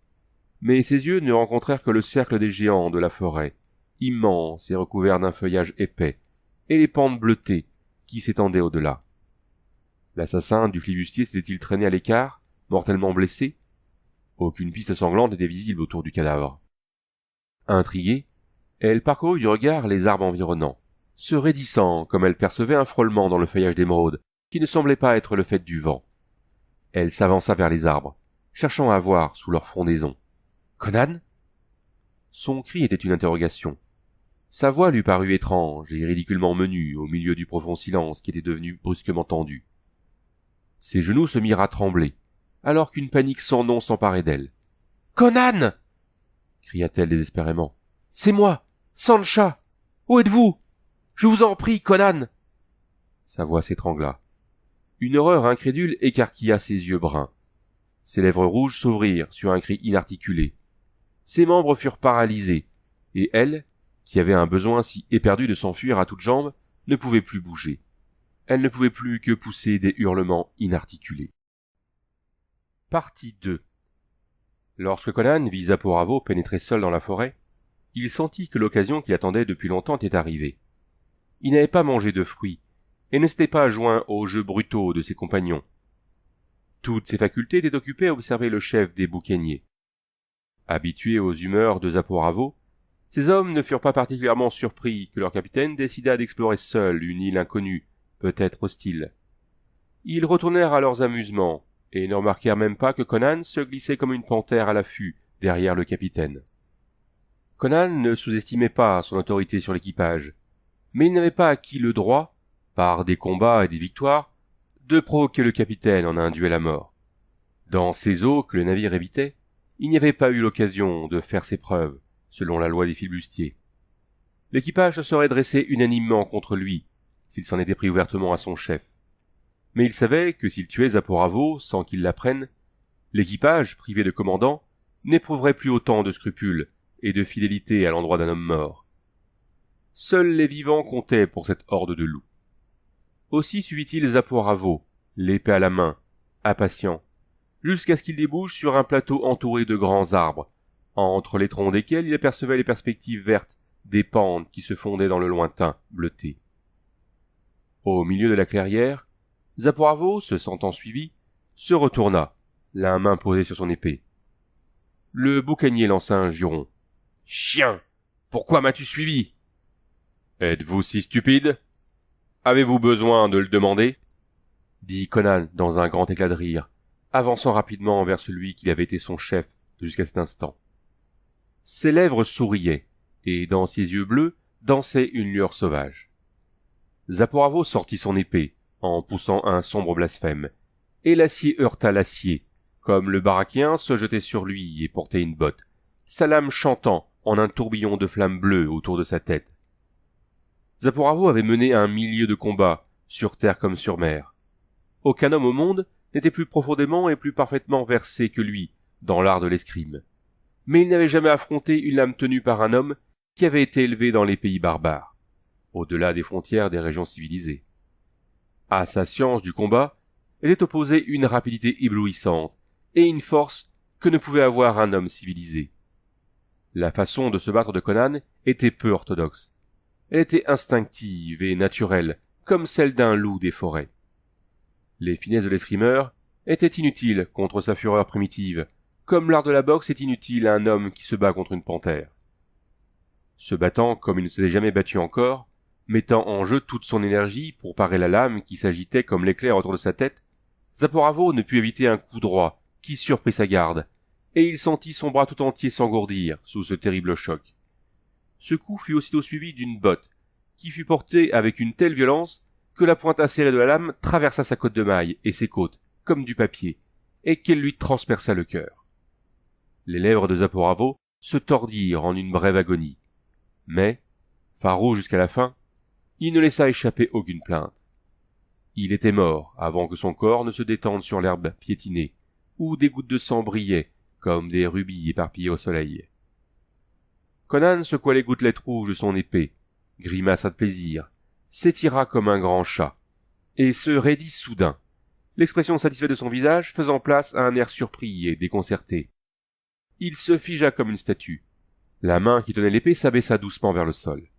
mais ses yeux ne rencontrèrent que le cercle des géants de la forêt, immense et recouvert d'un feuillage épais, et les pentes bleutées qui s'étendaient au-delà. L'assassin du flibustier s'était-il traîné à l'écart, mortellement blessé? Aucune piste sanglante n'était visible autour du cadavre. Intriguée, elle parcourut du regard les arbres environnants, se raidissant comme elle percevait un frôlement dans le feuillage d'émeraude, qui ne semblait pas être le fait du vent. Elle s'avança vers les arbres, cherchant à voir sous leur frondaison. Conan ?» Son cri était une interrogation. Sa voix lui parut étrange et ridiculement menue au milieu du profond silence qui était devenu brusquement tendu. Ses genoux se mirent à trembler, alors qu'une panique sans nom s'emparait d'elle. « Conan !» cria-t-elle désespérément. « C'est moi, Sancha. Où êtes-vous? Je vous en prie, Conan !» Sa voix s'étrangla. Une horreur incrédule écarquilla ses yeux bruns. Ses lèvres rouges s'ouvrirent sur un cri inarticulé. Ses membres furent paralysés, et elle, qui avait un besoin si éperdu de s'enfuir à toutes jambes, ne pouvait plus bouger. Elle ne pouvait plus que pousser des hurlements inarticulés. Partie 2. Lorsque Conan vit Zaporavo pénétrer seul dans la forêt, il sentit que l'occasion qui attendait depuis longtemps était arrivée. Il n'avait pas mangé de fruits, et ne s'était pas joint aux jeux brutaux de ses compagnons. Toutes ses facultés étaient occupées à observer le chef des boucaniers. Habitués aux humeurs de Zaporavo, ces hommes ne furent pas particulièrement surpris que leur capitaine décidât d'explorer seul une île inconnue, peut-être hostile. Ils retournèrent à leurs amusements, et ne remarquèrent même pas que Conan se glissait comme une panthère à l'affût derrière le capitaine. Conan ne sous-estimait pas son autorité sur l'équipage, mais il n'avait pas acquis le droit, par des combats et des victoires, de provoquer le capitaine en un duel à mort. Dans ces eaux que le navire évitait, il n'y avait pas eu l'occasion de faire ses preuves, selon la loi des flibustiers. L'équipage se serait dressé unanimement contre lui, s'il s'en était pris ouvertement à son chef. Mais il savait que s'il tuait Zaporavo sans qu'il l'apprenne, l'équipage, privé de commandant, n'éprouverait plus autant de scrupules et de fidélité à l'endroit d'un homme mort. Seuls les vivants comptaient pour cette horde de loups. Aussi suivit-il Zaporavo, l'épée à la main, impatient, jusqu'à ce qu'il débouche sur un plateau entouré de grands arbres, entre les troncs desquels il apercevait les perspectives vertes des pentes qui se fondaient dans le lointain bleuté. Au milieu de la clairière, Zaporavo, se sentant suivi, se retourna, la main posée sur son épée. Le boucanier lança un juron. « Chien! Pourquoi m'as-tu suivi? »« Êtes-vous si stupide? Avez-vous besoin de le demander ?» dit Conan dans un grand éclat de rire, avançant rapidement vers celui qui avait été son chef jusqu'à cet instant. Ses lèvres souriaient, et dans ses yeux bleus dansait une lueur sauvage. Zaporavo sortit son épée, en poussant un sombre blasphème, et l'acier heurta l'acier, comme le baraquien se jetait sur lui et portait une botte, sa lame chantant en un tourbillon de flammes bleues autour de sa tête. Zaporavo avait mené un milieu de combats, sur terre comme sur mer. Aucun homme au monde n'était plus profondément et plus parfaitement versé que lui dans l'art de l'escrime. Mais il n'avait jamais affronté une lame tenue par un homme qui avait été élevé dans les pays barbares, au-delà des frontières des régions civilisées. À sa science du combat était opposée une rapidité éblouissante et une force que ne pouvait avoir un homme civilisé. La façon de se battre de Conan était peu orthodoxe. Elle était instinctive et naturelle, comme celle d'un loup des forêts. Les finesses de l'escrimeur étaient inutiles contre sa fureur primitive, comme l'art de la boxe est inutile à un homme qui se bat contre une panthère. Se battant comme il ne s'était jamais battu encore, mettant en jeu toute son énergie pour parer la lame qui s'agitait comme l'éclair autour de sa tête, Zaporavo ne put éviter un coup droit qui surprit sa garde, et il sentit son bras tout entier s'engourdir sous ce terrible choc. Ce coup fut aussitôt suivi d'une botte, qui fut portée avec une telle violence que la pointe acérée de la lame traversa sa côte de maille et ses côtes, comme du papier, et qu'elle lui transperça le cœur. Les lèvres de Zaporavo se tordirent en une brève agonie, mais, farouche jusqu'à la fin, il ne laissa échapper aucune plainte. Il était mort avant que son corps ne se détende sur l'herbe piétinée, où des gouttes de sang brillaient comme des rubis éparpillés au soleil. Conan secoua les gouttelettes rouges de son épée, grimaça de plaisir, s'étira comme un grand chat, et se raidit soudain, l'expression satisfaite de son visage faisant place à un air surpris et déconcerté. Il se figea comme une statue. La main qui tenait l'épée s'abaissa doucement vers le sol.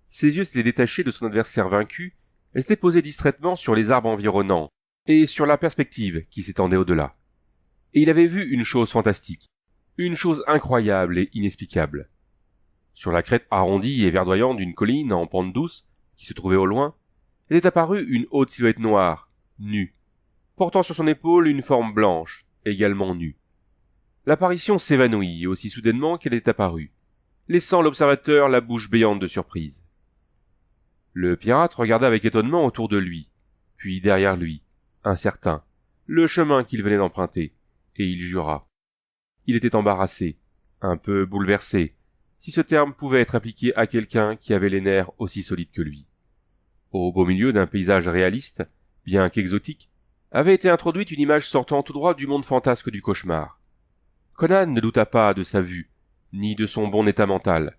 Ses yeux s'étaient détachés de son adversaire vaincu et s'étaient posés distraitement sur les arbres environnants et sur la perspective qui s'étendait au-delà. Et il avait vu une chose fantastique, une chose incroyable et inexplicable. Sur la crête arrondie et verdoyante d'une colline en pente douce, qui se trouvait au loin, était apparue une haute silhouette noire, nue, portant sur son épaule une forme blanche, également nue. L'apparition s'évanouit aussi soudainement qu'elle est apparue, laissant l'observateur la bouche béante de surprise. Le pirate regarda avec étonnement autour de lui, puis derrière lui, incertain, le chemin qu'il venait d'emprunter, et il jura. Il était embarrassé, un peu bouleversé, si ce terme pouvait être appliqué à quelqu'un qui avait les nerfs aussi solides que lui. Au beau milieu d'un paysage réaliste, bien qu'exotique, avait été introduite une image sortant tout droit du monde fantasque du cauchemar. Conan ne douta pas de sa vue, ni de son bon état mental.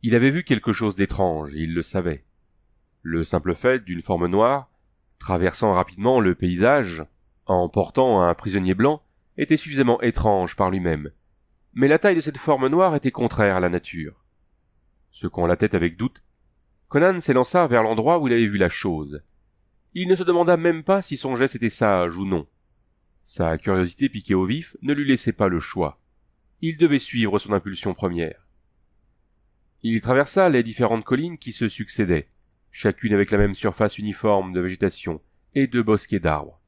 Il avait vu quelque chose d'étrange, et il le savait. Le simple fait d'une forme noire, traversant rapidement le paysage, en portant un prisonnier blanc, était suffisamment étrange par lui-même. Mais la taille de cette forme noire était contraire à la nature. Secouant la tête avec doute, Conan s'élança vers l'endroit où il avait vu la chose. Il ne se demanda même pas si son geste était sage ou non. Sa curiosité piquée au vif ne lui laissait pas le choix. Il devait suivre son impulsion première. Il traversa les différentes collines qui se succédaient, chacune avec la même surface uniforme de végétation et de bosquets d'arbres.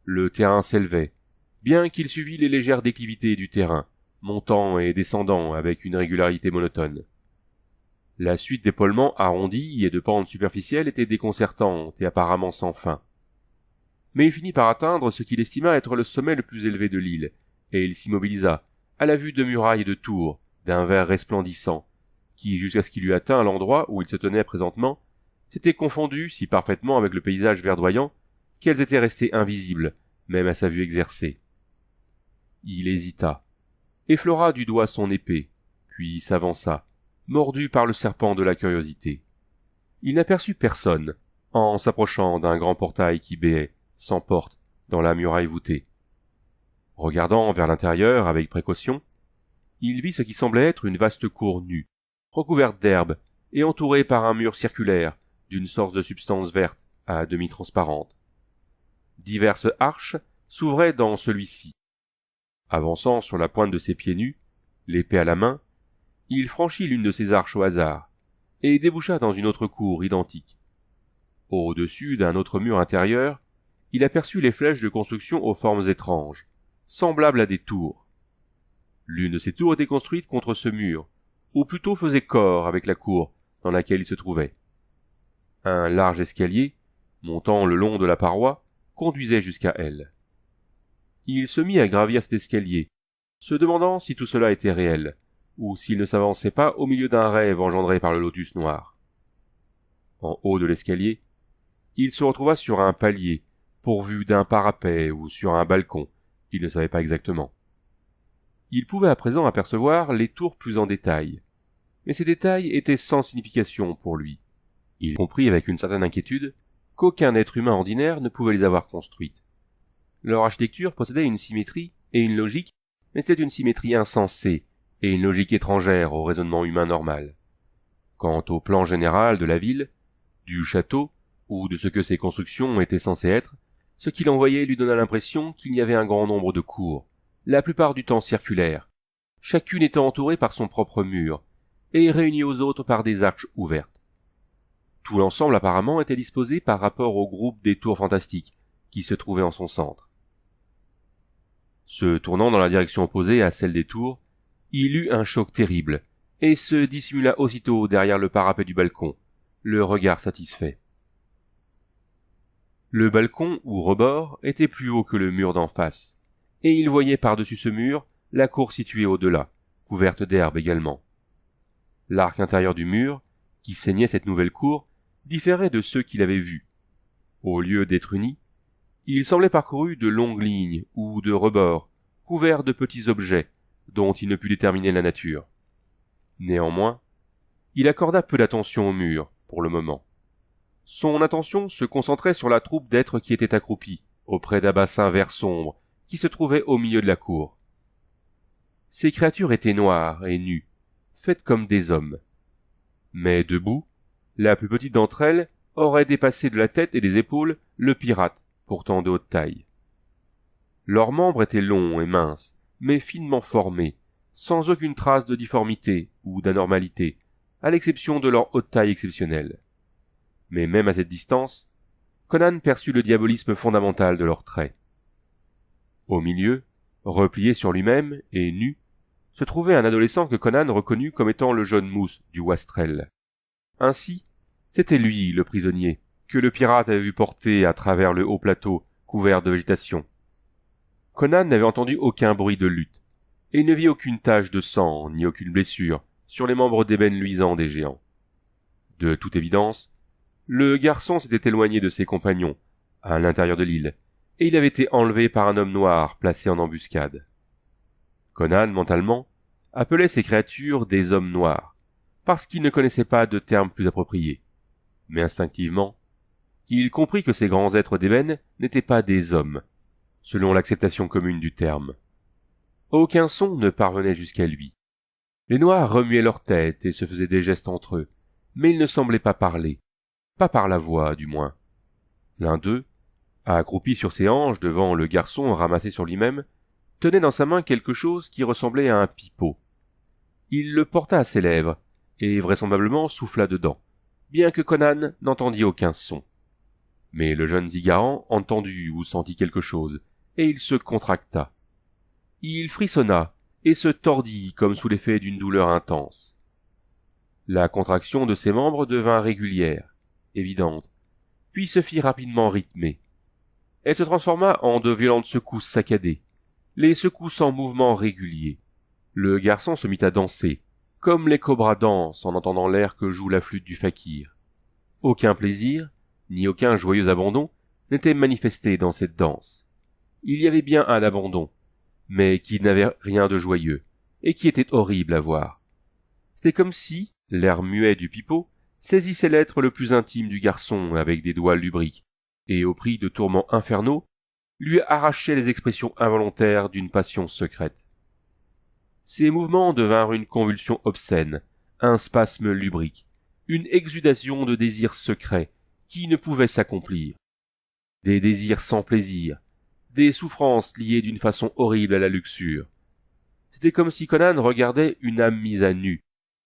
Le terrain s'élevait, bien qu'il suivît les légères déclivités du terrain, montant et descendant avec une régularité monotone. La suite d'épaulements arrondis et de pentes superficielles était déconcertante et apparemment sans fin. Mais il finit par atteindre ce qu'il estima être le sommet le plus élevé de l'île, et il s'immobilisa, à la vue de murailles et de tours, d'un vert resplendissant, qui, jusqu'à ce qu'il eût atteint l'endroit où il se tenait présentement, s'étaient confondues si parfaitement avec le paysage verdoyant qu'elles étaient restées invisibles, même à sa vue exercée. Il hésita, effleura du doigt son épée, puis s'avança, mordu par le serpent de la curiosité. Il n'aperçut personne, en s'approchant d'un grand portail qui béait, sans porte, dans la muraille voûtée. Regardant vers l'intérieur avec précaution, il vit ce qui semblait être une vaste cour nue, recouverte d'herbe et entourée par un mur circulaire d'une sorte de substance verte à demi transparente. Diverses arches s'ouvraient dans celui-ci. Avançant sur la pointe de ses pieds nus, l'épée à la main, il franchit l'une de ces arches au hasard, et déboucha dans une autre cour identique. Au-dessus d'un autre mur intérieur, il aperçut les flèches de construction aux formes étranges, semblables à des tours. L'une de ces tours était construite contre ce mur, ou plutôt faisait corps avec la cour dans laquelle il se trouvait. Un large escalier, montant le long de la paroi, conduisait jusqu'à elle. Il se mit à gravir cet escalier, se demandant si tout cela était réel, ou s'il ne s'avançait pas au milieu d'un rêve engendré par le lotus noir. En haut de l'escalier, il se retrouva sur un palier, pourvu d'un parapet ou sur un balcon, il ne savait pas exactement. Il pouvait à présent apercevoir les tours plus en détail, mais ces détails étaient sans signification pour lui. Il comprit avec une certaine inquiétude qu'aucun être humain ordinaire ne pouvait les avoir construites. Leur architecture possédait une symétrie et une logique, mais c'était une symétrie insensée et une logique étrangère au raisonnement humain normal. Quant au plan général de la ville, du château, ou de ce que ses constructions étaient censées être, ce qu'il en voyait lui donna l'impression qu'il y avait un grand nombre de cours, la plupart du temps circulaires, chacune étant entourée par son propre mur, et réunie aux autres par des arches ouvertes. Tout l'ensemble apparemment était disposé par rapport au groupe des tours fantastiques qui se trouvaient en son centre. Se tournant dans la direction opposée à celle des tours, il eut un choc terrible, et se dissimula aussitôt derrière le parapet du balcon, le regard satisfait. Le balcon ou rebord était plus haut que le mur d'en face, et il voyait par-dessus ce mur la cour située au-delà, couverte d'herbe également. L'arc intérieur du mur, qui ceignait cette nouvelle cour, différait de ceux qu'il avait vus. Au lieu d'être unis, il semblait parcouru de longues lignes ou de rebords, couverts de petits objets dont il ne put déterminer la nature. Néanmoins, il accorda peu d'attention au mur, pour le moment. Son attention se concentrait sur la troupe d'êtres qui étaient accroupis, auprès d'un bassin vert sombre, qui se trouvait au milieu de la cour. Ces créatures étaient noires et nues, faites comme des hommes. Mais debout, la plus petite d'entre elles aurait dépassé de la tête et des épaules le pirate, pourtant de haute taille. Leurs membres étaient longs et minces, mais finement formés, sans aucune trace de difformité ou d'anormalité, à l'exception de leur haute taille exceptionnelle. Mais même à cette distance, Conan perçut le diabolisme fondamental de leurs traits. Au milieu, Replié sur lui-même et nu, se trouvait un adolescent que Conan reconnut comme étant le jeune Mousse du Wastrel. Ainsi, c'était lui, le prisonnier, que le pirate avait vu porter à travers le haut plateau couvert de végétation. Conan n'avait entendu aucun bruit de lutte, et il ne vit aucune tache de sang ni aucune blessure sur les membres d'ébène luisants des géants. De toute évidence, le garçon s'était éloigné de ses compagnons, à l'intérieur de l'île, et il avait été enlevé par un homme noir placé en embuscade. Conan, mentalement, appelait ces créatures des hommes noirs, parce qu'il ne connaissait pas de terme plus approprié. Mais instinctivement, il comprit que ces grands êtres d'ébène n'étaient pas des hommes, selon l'acceptation commune du terme. Aucun son ne parvenait jusqu'à lui. Les Noirs remuaient leur tête et se faisaient des gestes entre eux, mais ils ne semblaient pas parler, pas par la voix du moins. L'un d'eux, accroupi sur ses hanches devant le garçon ramassé sur lui-même, tenait dans sa main quelque chose qui ressemblait à un pipeau. Il le porta à ses lèvres, et vraisemblablement souffla dedans, bien que Conan n'entendît aucun son. Mais le jeune Zigaran entendit ou sentit quelque chose, et il se contracta. Il frissonna, et se tordit comme sous l'effet d'une douleur intense. La contraction de ses membres devint régulière, évidente, puis se fit rapidement rythmer. Elle se transforma en de violentes secousses saccadées, les secousses en mouvements réguliers. Le garçon se mit à danser, comme les cobras dansent en entendant l'air que joue la flûte du fakir. Aucun plaisir, ni aucun joyeux abandon n'était manifesté dans cette danse. Il y avait bien un abandon, mais qui n'avait rien de joyeux, et qui était horrible à voir. C'était comme si l'air muet du pipeau saisissait l'être le plus intime du garçon avec des doigts lubriques, et au prix de tourments infernaux, lui arrachait les expressions involontaires d'une passion secrète. Ces mouvements devinrent une convulsion obscène, un spasme lubrique, une exudation de désirs secrets qui ne pouvaient s'accomplir. Des désirs sans plaisir, des souffrances liées d'une façon horrible à la luxure. C'était comme si Conan regardait une âme mise à nu,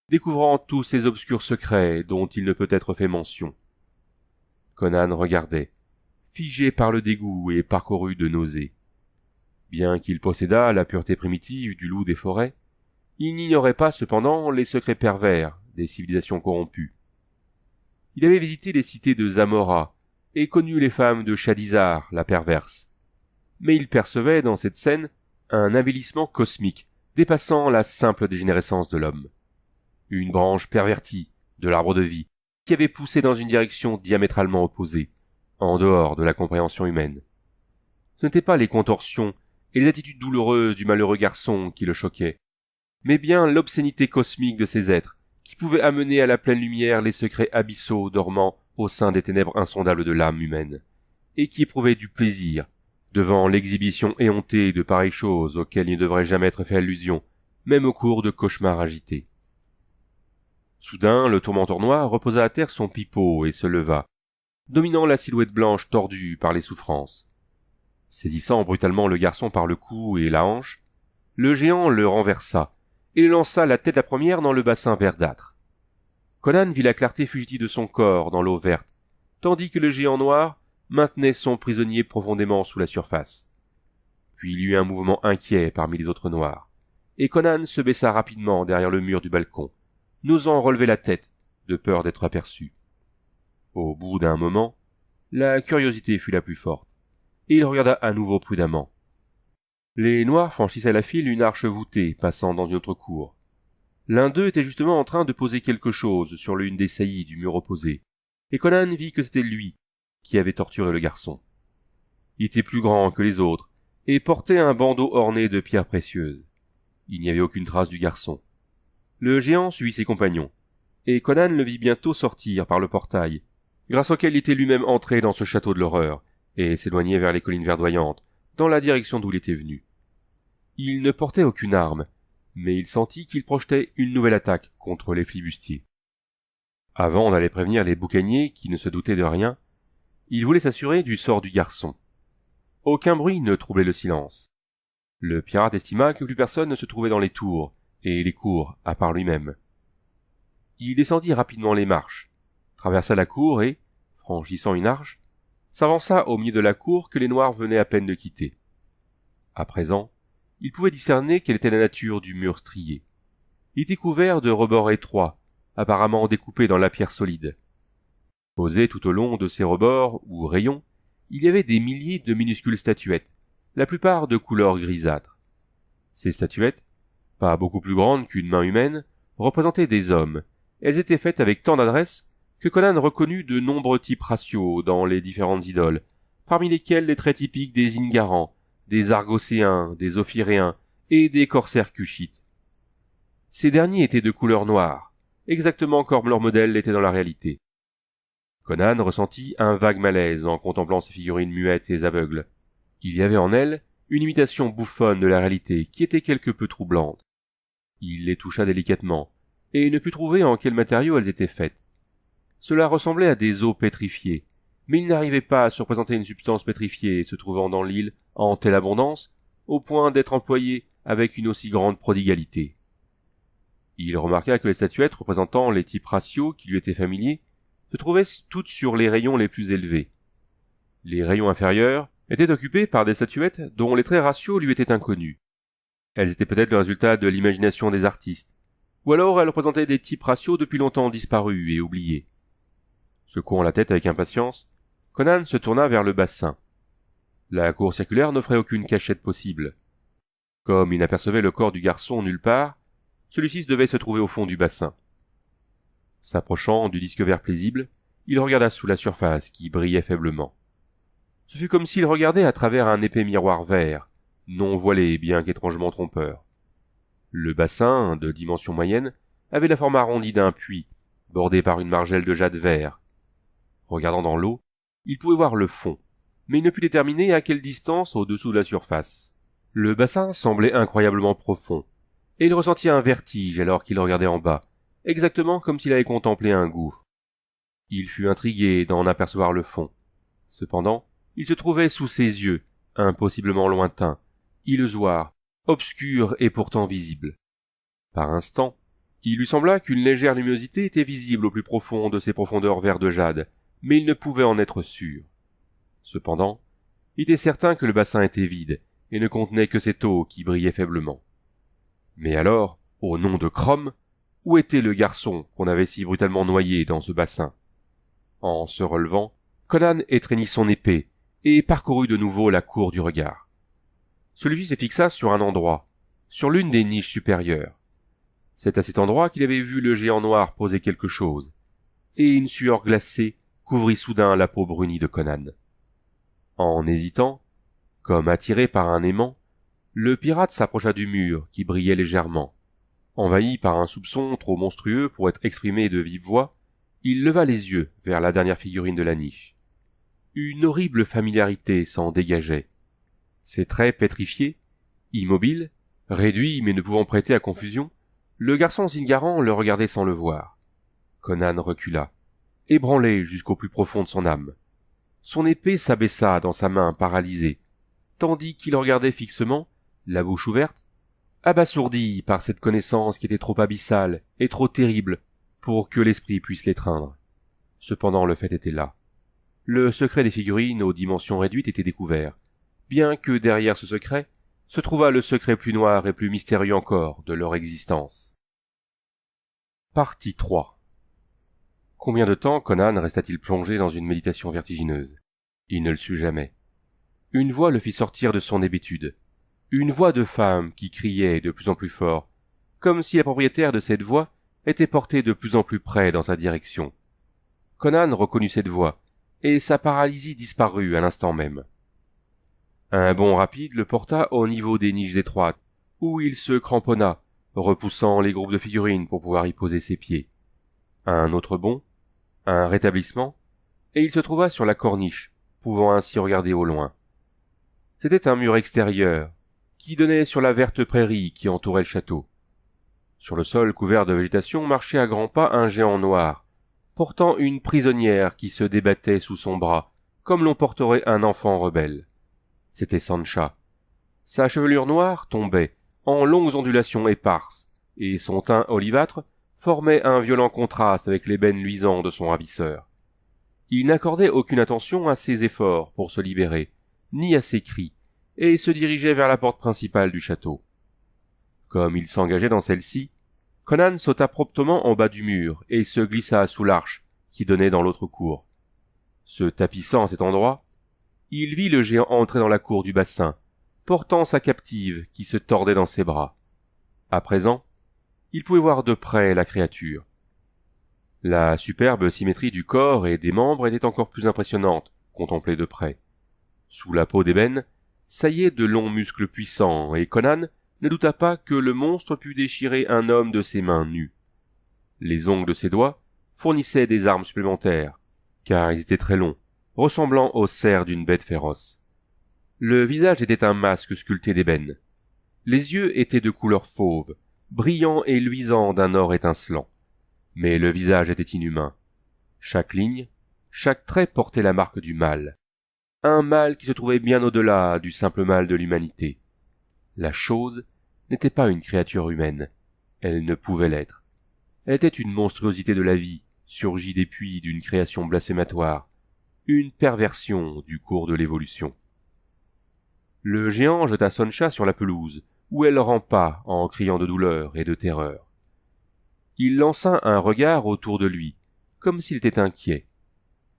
découvrant tous ces obscurs secrets dont il ne peut être fait mention. Conan regardait, figé par le dégoût et parcouru de nausées. Bien qu'il possédât la pureté primitive du loup des forêts, il n'ignorait pas cependant les secrets pervers des civilisations corrompues. Il avait visité les cités de Zamora et connu les femmes de Shadizar, la perverse. Mais il percevait dans cette scène un avilissement cosmique dépassant la simple dégénérescence de l'homme. Une branche pervertie de l'arbre de vie qui avait poussé dans une direction diamétralement opposée, en dehors de la compréhension humaine. Ce n'étaient pas les contorsions et les attitudes douloureuses du malheureux garçon qui le choquaient, mais bien l'obscénité cosmique de ces êtres qui pouvaient amener à la pleine lumière les secrets abyssaux dormant au sein des ténèbres insondables de l'âme humaine, et qui éprouvaient du plaisir devant l'exhibition éhontée de pareilles choses auxquelles il ne devrait jamais être fait allusion, même au cours de cauchemars agités. Soudain, le tourmenteur noir reposa à terre son pipeau et se leva, dominant la silhouette blanche tordue par les souffrances. Saisissant brutalement le garçon par le cou et la hanche, le géant le renversa et le lança la tête la première dans le bassin verdâtre. Conan vit la clarté fugitive de son corps dans l'eau verte, tandis que le géant noir maintenait son prisonnier profondément sous la surface. Puis il y eut un mouvement inquiet parmi les autres noirs, et Conan se baissa rapidement derrière le mur du balcon, n'osant relever la tête, de peur d'être aperçu. Au bout d'un moment, la curiosité fut la plus forte, et il regarda à nouveau prudemment. Les Noirs franchissaient à la file une arche voûtée passant dans une autre cour. L'un d'eux était justement en train de poser quelque chose sur l'une des saillies du mur opposé, et Conan vit que c'était lui qui avait torturé le garçon. Il était plus grand que les autres, et portait un bandeau orné de pierres précieuses. Il n'y avait aucune trace du garçon. Le géant suivit ses compagnons, et Conan le vit bientôt sortir par le portail, grâce auquel il était lui-même entré dans ce château de l'horreur, et s'éloigner vers les collines verdoyantes, dans la direction d'où il était venu. Il ne portait aucune arme, mais il sentit qu'il projetait une nouvelle attaque contre les flibustiers. Avant d'aller prévenir les boucaniers qui ne se doutaient de rien, il voulait s'assurer du sort du garçon. Aucun bruit ne troublait le silence. Le pirate estima que plus personne ne se trouvait dans les tours et les cours à part lui-même. Il descendit rapidement les marches, traversa la cour et, franchissant une arche, s'avança au milieu de la cour que les Noirs venaient à peine de quitter. À présent, il pouvait discerner quelle était la nature du mur strié. Il était couvert de rebords étroits, apparemment découpés dans la pierre solide. Posés tout au long de ces rebords, ou rayons, il y avait des milliers de minuscules statuettes, la plupart de couleur grisâtre. Ces statuettes, pas beaucoup plus grandes qu'une main humaine, représentaient des hommes. Elles étaient faites avec tant d'adresse que Conan reconnut de nombreux types raciaux dans les différentes idoles, parmi lesquels les traits typiques des Ingarans, des Argocéens, des Ophiréens et des corsaires cushites. Ces derniers étaient de couleur noire, exactement comme leur modèle l'était dans la réalité. Conan ressentit un vague malaise en contemplant ces figurines muettes et aveugles. Il y avait en elles une imitation bouffonne de la réalité qui était quelque peu troublante. Il les toucha délicatement, et ne put trouver en quel matériau elles étaient faites. Cela ressemblait à des os pétrifiés, mais il n'arrivait pas à se représenter une substance pétrifiée se trouvant dans l'île en telle abondance, au point d'être employée avec une aussi grande prodigalité. Il remarqua que les statuettes représentant les types raciaux qui lui étaient familiers se trouvaient toutes sur les rayons les plus élevés. Les rayons inférieurs étaient occupés par des statuettes dont les traits raciaux lui étaient inconnus. Elles étaient peut-être le résultat de l'imagination des artistes, ou alors elles représentaient des types raciaux depuis longtemps disparus et oubliés. Secouant la tête avec impatience, Conan se tourna vers le bassin. La cour circulaire n'offrait aucune cachette possible. Comme il n'apercevait le corps du garçon nulle part, celui-ci devait se trouver au fond du bassin. S'approchant du disque vert paisible, il regarda sous la surface qui brillait faiblement. Ce fut comme s'il regardait à travers un épais miroir vert, non voilé bien qu'étrangement trompeur. Le bassin, de dimension moyenne, avait la forme arrondie d'un puits, bordé par une margelle de jade vert. Regardant dans l'eau, il pouvait voir le fond, mais il ne put déterminer à quelle distance au-dessous de la surface. Le bassin semblait incroyablement profond, et il ressentit un vertige alors qu'il regardait en bas, exactement comme s'il avait contemplé un gouffre. Il fut intrigué d'en apercevoir le fond. Cependant, il se trouvait sous ses yeux, impossiblement lointain, illusoire, obscur et pourtant visible. Par instants, il lui sembla qu'une légère luminosité était visible au plus profond de ces profondeurs vert de jade, mais il ne pouvait en être sûr. Cependant, il était certain que le bassin était vide et ne contenait que cette eau qui brillait faiblement. Mais alors, au nom de Crom, où était le garçon qu'on avait si brutalement noyé dans ce bassin? En se relevant, Conan étreignit son épée et parcourut de nouveau la cour du regard. Celui-ci se fixa sur un endroit, sur l'une des niches supérieures. C'est à cet endroit qu'il avait vu le géant noir poser quelque chose, et une sueur glacée couvrit soudain la peau brunie de Conan. En hésitant, comme attiré par un aimant, le pirate s'approcha du mur qui brillait légèrement. Envahi par un soupçon trop monstrueux pour être exprimé de vive voix, il leva les yeux vers la dernière figurine de la niche. Une horrible familiarité s'en dégageait. Ses traits pétrifiés, immobiles, réduits mais ne pouvant prêter à confusion, le garçon Zingaran le regardait sans le voir. Conan recula, ébranlé jusqu'au plus profond de son âme. Son épée s'abaissa dans sa main paralysée, tandis qu'il regardait fixement, la bouche ouverte, abasourdi par cette connaissance qui était trop abyssale et trop terrible pour que l'esprit puisse l'étreindre. Cependant le fait était là. Le secret des figurines aux dimensions réduites était découvert, bien que derrière ce secret se trouvât le secret plus noir et plus mystérieux encore de leur existence. Partie 3. Combien de temps Conan resta-t-il plongé dans une méditation vertigineuse? Il ne le sut jamais. Une voix le fit sortir de son hébétude. Une voix de femme qui criait de plus en plus fort, comme si la propriétaire de cette voix était portée de plus en plus près dans sa direction. Conan reconnut cette voix, et sa paralysie disparut à l'instant même. Un bond rapide le porta au niveau des niches étroites, où il se cramponna, repoussant les groupes de figurines pour pouvoir y poser ses pieds. Un autre bond, un rétablissement, et il se trouva sur la corniche, pouvant ainsi regarder au loin. C'était un mur extérieur, qui donnait sur la verte prairie qui entourait le château. Sur le sol couvert de végétation marchait à grands pas un géant noir, portant une prisonnière qui se débattait sous son bras, comme l'on porterait un enfant rebelle. C'était Sancha. Sa chevelure noire tombait, en longues ondulations éparses, et son teint olivâtre formait un violent contraste avec l'ébène luisant de son ravisseur. Il n'accordait aucune attention à ses efforts pour se libérer, ni à ses cris, et se dirigeait vers la porte principale du château. Comme il s'engageait dans celle-ci, Conan sauta promptement en bas du mur et se glissa sous l'arche qui donnait dans l'autre cour. Se tapissant à cet endroit, il vit le géant entrer dans la cour du bassin, portant sa captive qui se tordait dans ses bras. À présent, il pouvait voir de près la créature. La superbe symétrie du corps et des membres était encore plus impressionnante, contemplée de près. Sous la peau d'ébène, saillaient de longs muscles puissants, et Conan ne douta pas que le monstre pût déchirer un homme de ses mains nues. Les ongles de ses doigts fournissaient des armes supplémentaires, car ils étaient très longs, ressemblant aux serres d'une bête féroce. Le visage était un masque sculpté d'ébène. Les yeux étaient de couleur fauve, brillants et luisants d'un or étincelant. Mais le visage était inhumain. Chaque ligne, chaque trait portait la marque du mal. Un mal qui se trouvait bien au-delà du simple mal de l'humanité. La chose n'était pas une créature humaine. Elle ne pouvait l'être. Elle était une monstruosité de la vie, surgie des puits d'une création blasphématoire, une perversion du cours de l'évolution. Le géant jeta Soncha sur la pelouse, où elle rampa en criant de douleur et de terreur. Il lança un regard autour de lui, comme s'il était inquiet.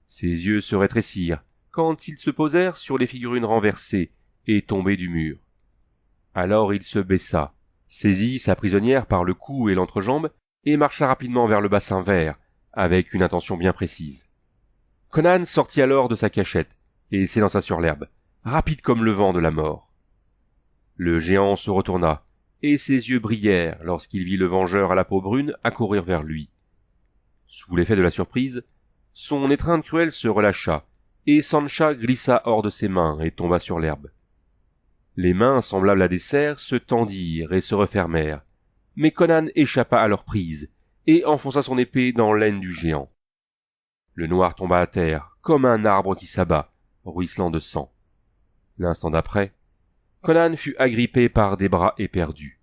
Ses yeux se rétrécirent quand ils se posèrent sur les figurines renversées et tombées du mur. Alors il se baissa, saisit sa prisonnière par le cou et l'entrejambe et marcha rapidement vers le bassin vert, avec une intention bien précise. Conan sortit alors de sa cachette et s'élança sur l'herbe, rapide comme le vent de la mort. Le géant se retourna, et ses yeux brillèrent lorsqu'il vit le vengeur à la peau brune accourir vers lui. Sous l'effet de la surprise, son étreinte cruelle se relâcha, et Soncha glissa hors de ses mains et tomba sur l'herbe. Les mains semblables à des serres se tendirent et se refermèrent, mais Conan échappa à leur prise, et enfonça son épée dans l'aine du géant. Le noir tomba à terre, comme un arbre qui s'abat, ruisselant de sang. L'instant d'après, Conan fut agrippé par des bras éperdus.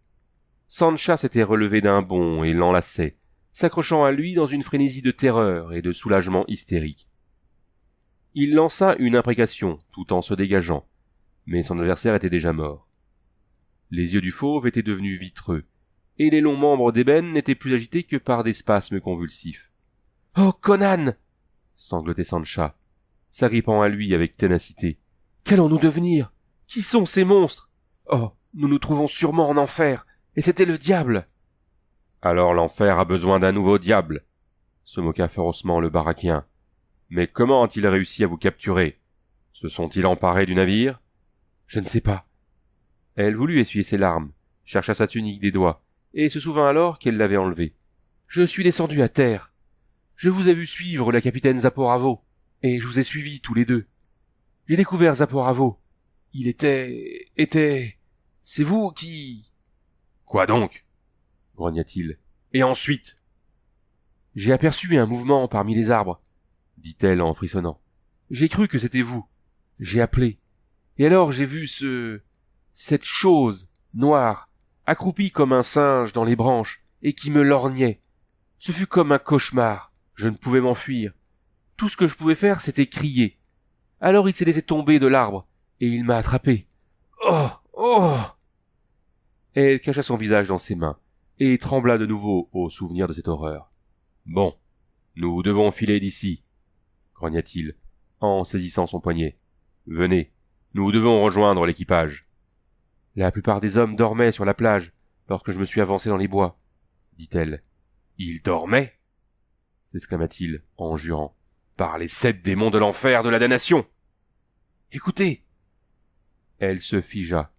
Soncha s'était relevé d'un bond et l'enlaçait, s'accrochant à lui dans une frénésie de terreur et de soulagement hystérique. Il lança une imprécation tout en se dégageant, mais son adversaire était déjà mort. Les yeux du fauve étaient devenus vitreux, et les longs membres d'ébène n'étaient plus agités que par des spasmes convulsifs. « Oh, Conan !» sanglotait Soncha, s'agrippant à lui avec ténacité. « Qu'allons-nous devenir ? Qui sont ces monstres ? Oh, nous nous trouvons sûrement en enfer, et c'était le diable !»« Alors l'enfer a besoin d'un nouveau diable !» se moqua férocement le baraquien. « Mais comment a-t-il réussi à vous capturer ? Se sont-ils emparés du navire ? » ?»« Je ne sais pas. » Elle voulut essuyer ses larmes, chercha sa tunique des doigts, et se souvint alors qu'elle l'avait enlevée. « Je suis descendu à terre. Je vous ai vu suivre la capitaine Zaporavo, et je vous ai suivis tous les deux. J'ai découvert Zaporavo. Il était... C'est vous qui... »« Quoi donc ?» grogna-t-il. « Et ensuite ?»« J'ai aperçu un mouvement parmi les arbres, » dit-elle en frissonnant. « J'ai cru que c'était vous. J'ai appelé. Et alors j'ai vu cette chose noire, accroupie comme un singe dans les branches, et qui me lorgnait. Ce fut comme un cauchemar. Je ne pouvais m'enfuir. Tout ce que je pouvais faire, c'était crier. Alors il s'est laissé tomber de l'arbre, et il m'a attrapé. Oh! Oh! » Elle cacha son visage dans ses mains, et trembla de nouveau au souvenir de cette horreur. « Bon, nous devons filer d'ici, » grogna-t-il, en saisissant son poignet. « Venez, nous devons rejoindre l'équipage. » « La plupart des hommes dormaient sur la plage lorsque je me suis avancé dans les bois, » dit-elle. « Ils dormaient ?» s'exclama-t-il en jurant. « Par les 7 démons de l'enfer de la damnation !»« Écoutez !» Elle se figea,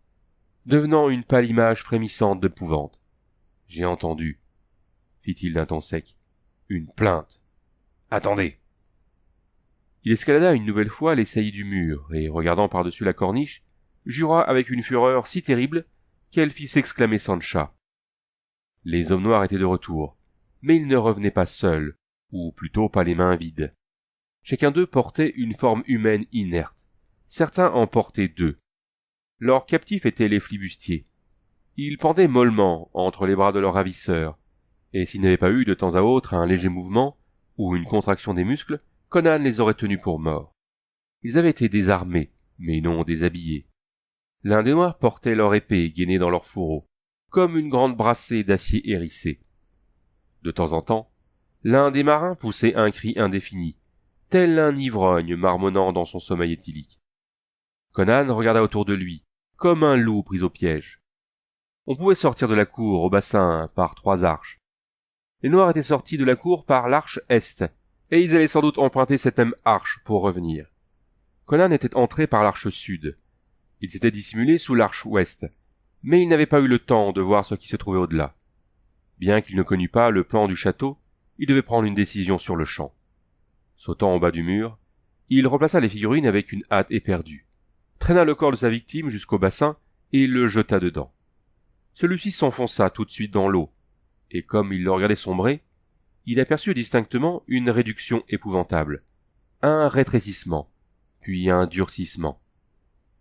devenant une pâle image frémissante d'épouvante. « J'ai entendu, » fit-il d'un ton sec. « Une plainte. Attendez !» Il escalada une nouvelle fois les saillies du mur, et, regardant par-dessus la corniche, jura avec une fureur si terrible qu'elle fit s'exclamer Soncha. Les hommes noirs étaient de retour, mais ils ne revenaient pas seuls, ou plutôt pas les mains vides. Chacun d'eux portait une forme humaine inerte. Certains en portaient 2. Leurs captifs étaient les flibustiers. Ils pendaient mollement entre les bras de leurs ravisseurs, et s'il n'avait pas eu de temps à autre un léger mouvement, ou une contraction des muscles, Conan les aurait tenus pour morts. Ils avaient été désarmés, mais non déshabillés. L'un des noirs portait leur épée gainée dans leur fourreau, comme une grande brassée d'acier hérissé. De temps en temps, l'un des marins poussait un cri indéfini, tel un ivrogne marmonnant dans son sommeil éthylique. Conan regarda autour de lui, comme un loup pris au piège. On pouvait sortir de la cour au bassin par 3 arches. Les Noirs étaient sortis de la cour par l'arche est, et ils allaient sans doute emprunter cette même arche pour revenir. Conan était entré par l'arche sud. Il s'était dissimulé sous l'arche ouest, mais il n'avait pas eu le temps de voir ce qui se trouvait au-delà. Bien qu'il ne connût pas le plan du château, il devait prendre une décision sur le champ. Sautant en bas du mur, il replaça les figurines avec une hâte éperdue, traîna le corps de sa victime jusqu'au bassin et le jeta dedans. Celui-ci s'enfonça tout de suite dans l'eau, et comme il le regardait sombrer, il aperçut distinctement une réduction épouvantable, un rétrécissement, puis un durcissement.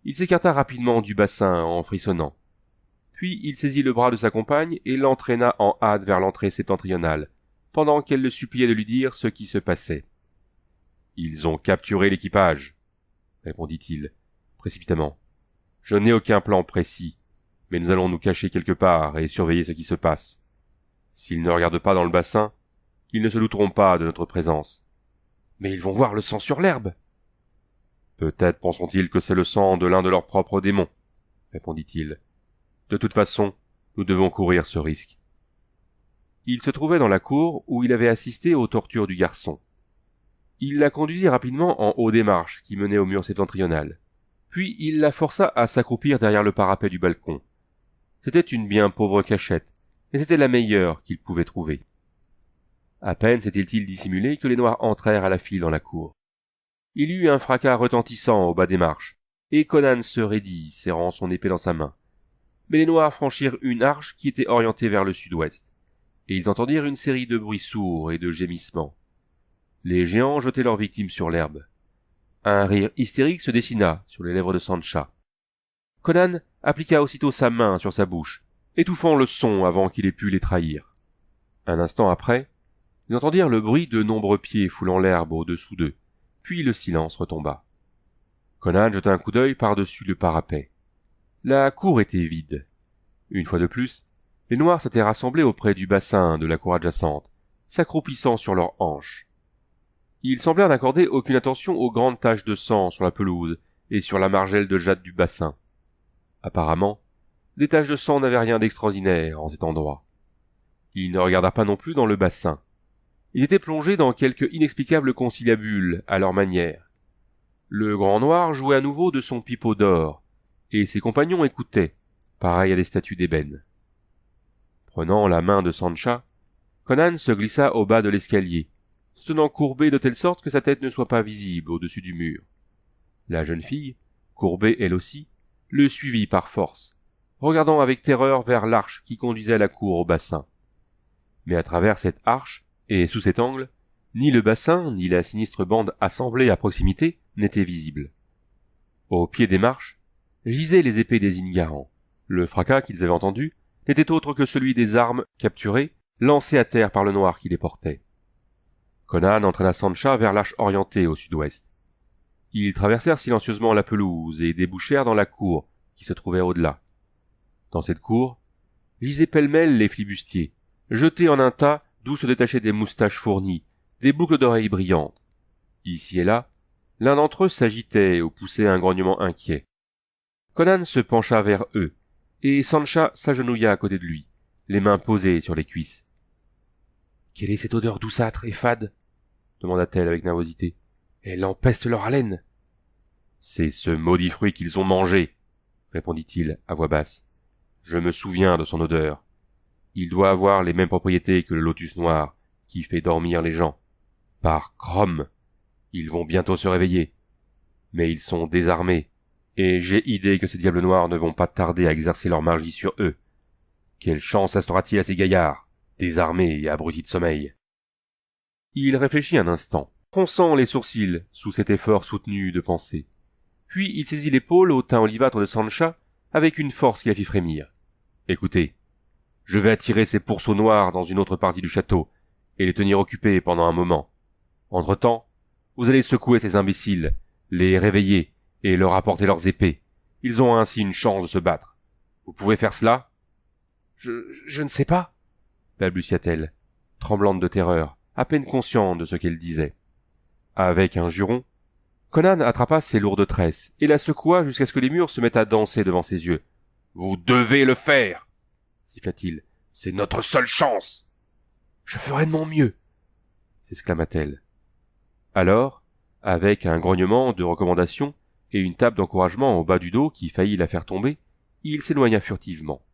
Il s'écarta rapidement du bassin en frissonnant. Puis il saisit le bras de sa compagne et l'entraîna en hâte vers l'entrée septentrionale, pendant qu'elle le suppliait de lui dire ce qui se passait. « Ils ont capturé l'équipage, » répondit-il, précipitamment. « Je n'ai aucun plan précis, mais nous allons nous cacher quelque part et surveiller ce qui se passe. S'ils ne regardent pas dans le bassin, ils ne se douteront pas de notre présence. »« Mais ils vont voir le sang sur l'herbe. »« Peut-être penseront-ils que c'est le sang de l'un de leurs propres démons, » répondit-il. « De toute façon, nous devons courir ce risque. » Il se trouvait dans la cour où il avait assisté aux tortures du garçon. Il la conduisit rapidement en haut des marches qui menaient au mur septentrional. Puis il la força à s'accroupir derrière le parapet du balcon. C'était une bien pauvre cachette, mais c'était la meilleure qu'il pouvait trouver. À peine s'était-il dissimulé que les Noirs entrèrent à la file dans la cour. Il y eut un fracas retentissant au bas des marches, et Conan se raidit, serrant son épée dans sa main. Mais les Noirs franchirent une arche qui était orientée vers le sud-ouest, et ils entendirent une série de bruits sourds et de gémissements. Les géants jetaient leurs victimes sur l'herbe. Un rire hystérique se dessina sur les lèvres de Sancha. Conan appliqua aussitôt sa main sur sa bouche, étouffant le son avant qu'il ait pu les trahir. Un instant après, ils entendirent le bruit de nombreux pieds foulant l'herbe au-dessous d'eux, puis le silence retomba. Conan jeta un coup d'œil par-dessus le parapet. La cour était vide. Une fois de plus, les Noirs s'étaient rassemblés auprès du bassin de la cour adjacente, s'accroupissant sur leurs hanches. Ils semblèrent n'accorder aucune attention aux grandes taches de sang sur la pelouse et sur la margelle de jade du bassin. Apparemment, des taches de sang n'avaient rien d'extraordinaire en cet endroit. Ils ne regardèrent pas non plus dans le bassin. Ils étaient plongés dans quelque inexplicable conciliabule à leur manière. Le grand noir jouait à nouveau de son pipeau d'or, et ses compagnons écoutaient, pareils à des statues d'ébène. Prenant la main de Sancha, Conan se glissa au bas de l'escalier, se tenant courbé de telle sorte que sa tête ne soit pas visible au-dessus du mur. La jeune fille, courbée elle aussi, le suivit par force, regardant avec terreur vers l'arche qui conduisait à la cour au bassin. Mais à travers cette arche, et sous cet angle, ni le bassin, ni la sinistre bande assemblée à proximité n'étaient visibles. Au pied des marches, gisaient les épées des Ingarans. Le fracas qu'ils avaient entendu n'était autre que celui des armes capturées, lancées à terre par le noir qui les portait. Conan entraîna Sancha vers l'arche orientée au sud-ouest. Ils traversèrent silencieusement la pelouse et débouchèrent dans la cour qui se trouvait au-delà. Dans cette cour, gisaient pêle-mêle les flibustiers, jetés en un tas d'où se détachaient des moustaches fournies, des boucles d'oreilles brillantes. Ici et là, l'un d'entre eux s'agitait ou poussait un grognement inquiet. Conan se pencha vers eux, et Sancha s'agenouilla à côté de lui, les mains posées sur les cuisses. « Quelle est cette odeur douceâtre et fade ?» demanda-t-elle avec nervosité. « Elle empeste leur haleine. »« C'est ce maudit fruit qu'ils ont mangé, » répondit-il à voix basse. « Je me souviens de son odeur. Il doit avoir les mêmes propriétés que le lotus noir, qui fait dormir les gens. Par Crom, ils vont bientôt se réveiller. Mais ils sont désarmés, et j'ai idée que ces diables noirs ne vont pas tarder à exercer leur magie sur eux. Quelle chance restera-t-il à ces gaillards, désarmés et abrutis de sommeil ?» Il réfléchit un instant, fronçant les sourcils sous cet effort soutenu de pensée. Puis il saisit l'épaule au teint olivâtre de Sancha avec une force qui la fit frémir. « Écoutez, je vais attirer ces pourceaux noirs dans une autre partie du château et les tenir occupés pendant un moment. Entre-temps, vous allez secouer ces imbéciles, les réveiller et leur apporter leurs épées. Ils ont ainsi une chance de se battre. Vous pouvez faire cela? Je ne sais pas, balbutia-t-elle, tremblante de terreur, à peine consciente de ce qu'elle disait. Avec un juron, Conan attrapa ses lourdes tresses et la secoua jusqu'à ce que les murs se mettent à danser devant ses yeux. « Vous devez le faire !» siffla-t-il. « C'est notre seule chance !»« Je ferai de mon mieux !» s'exclama-t-elle. Alors, avec un grognement de recommandation et une tape d'encouragement au bas du dos qui faillit la faire tomber, il s'éloigna furtivement.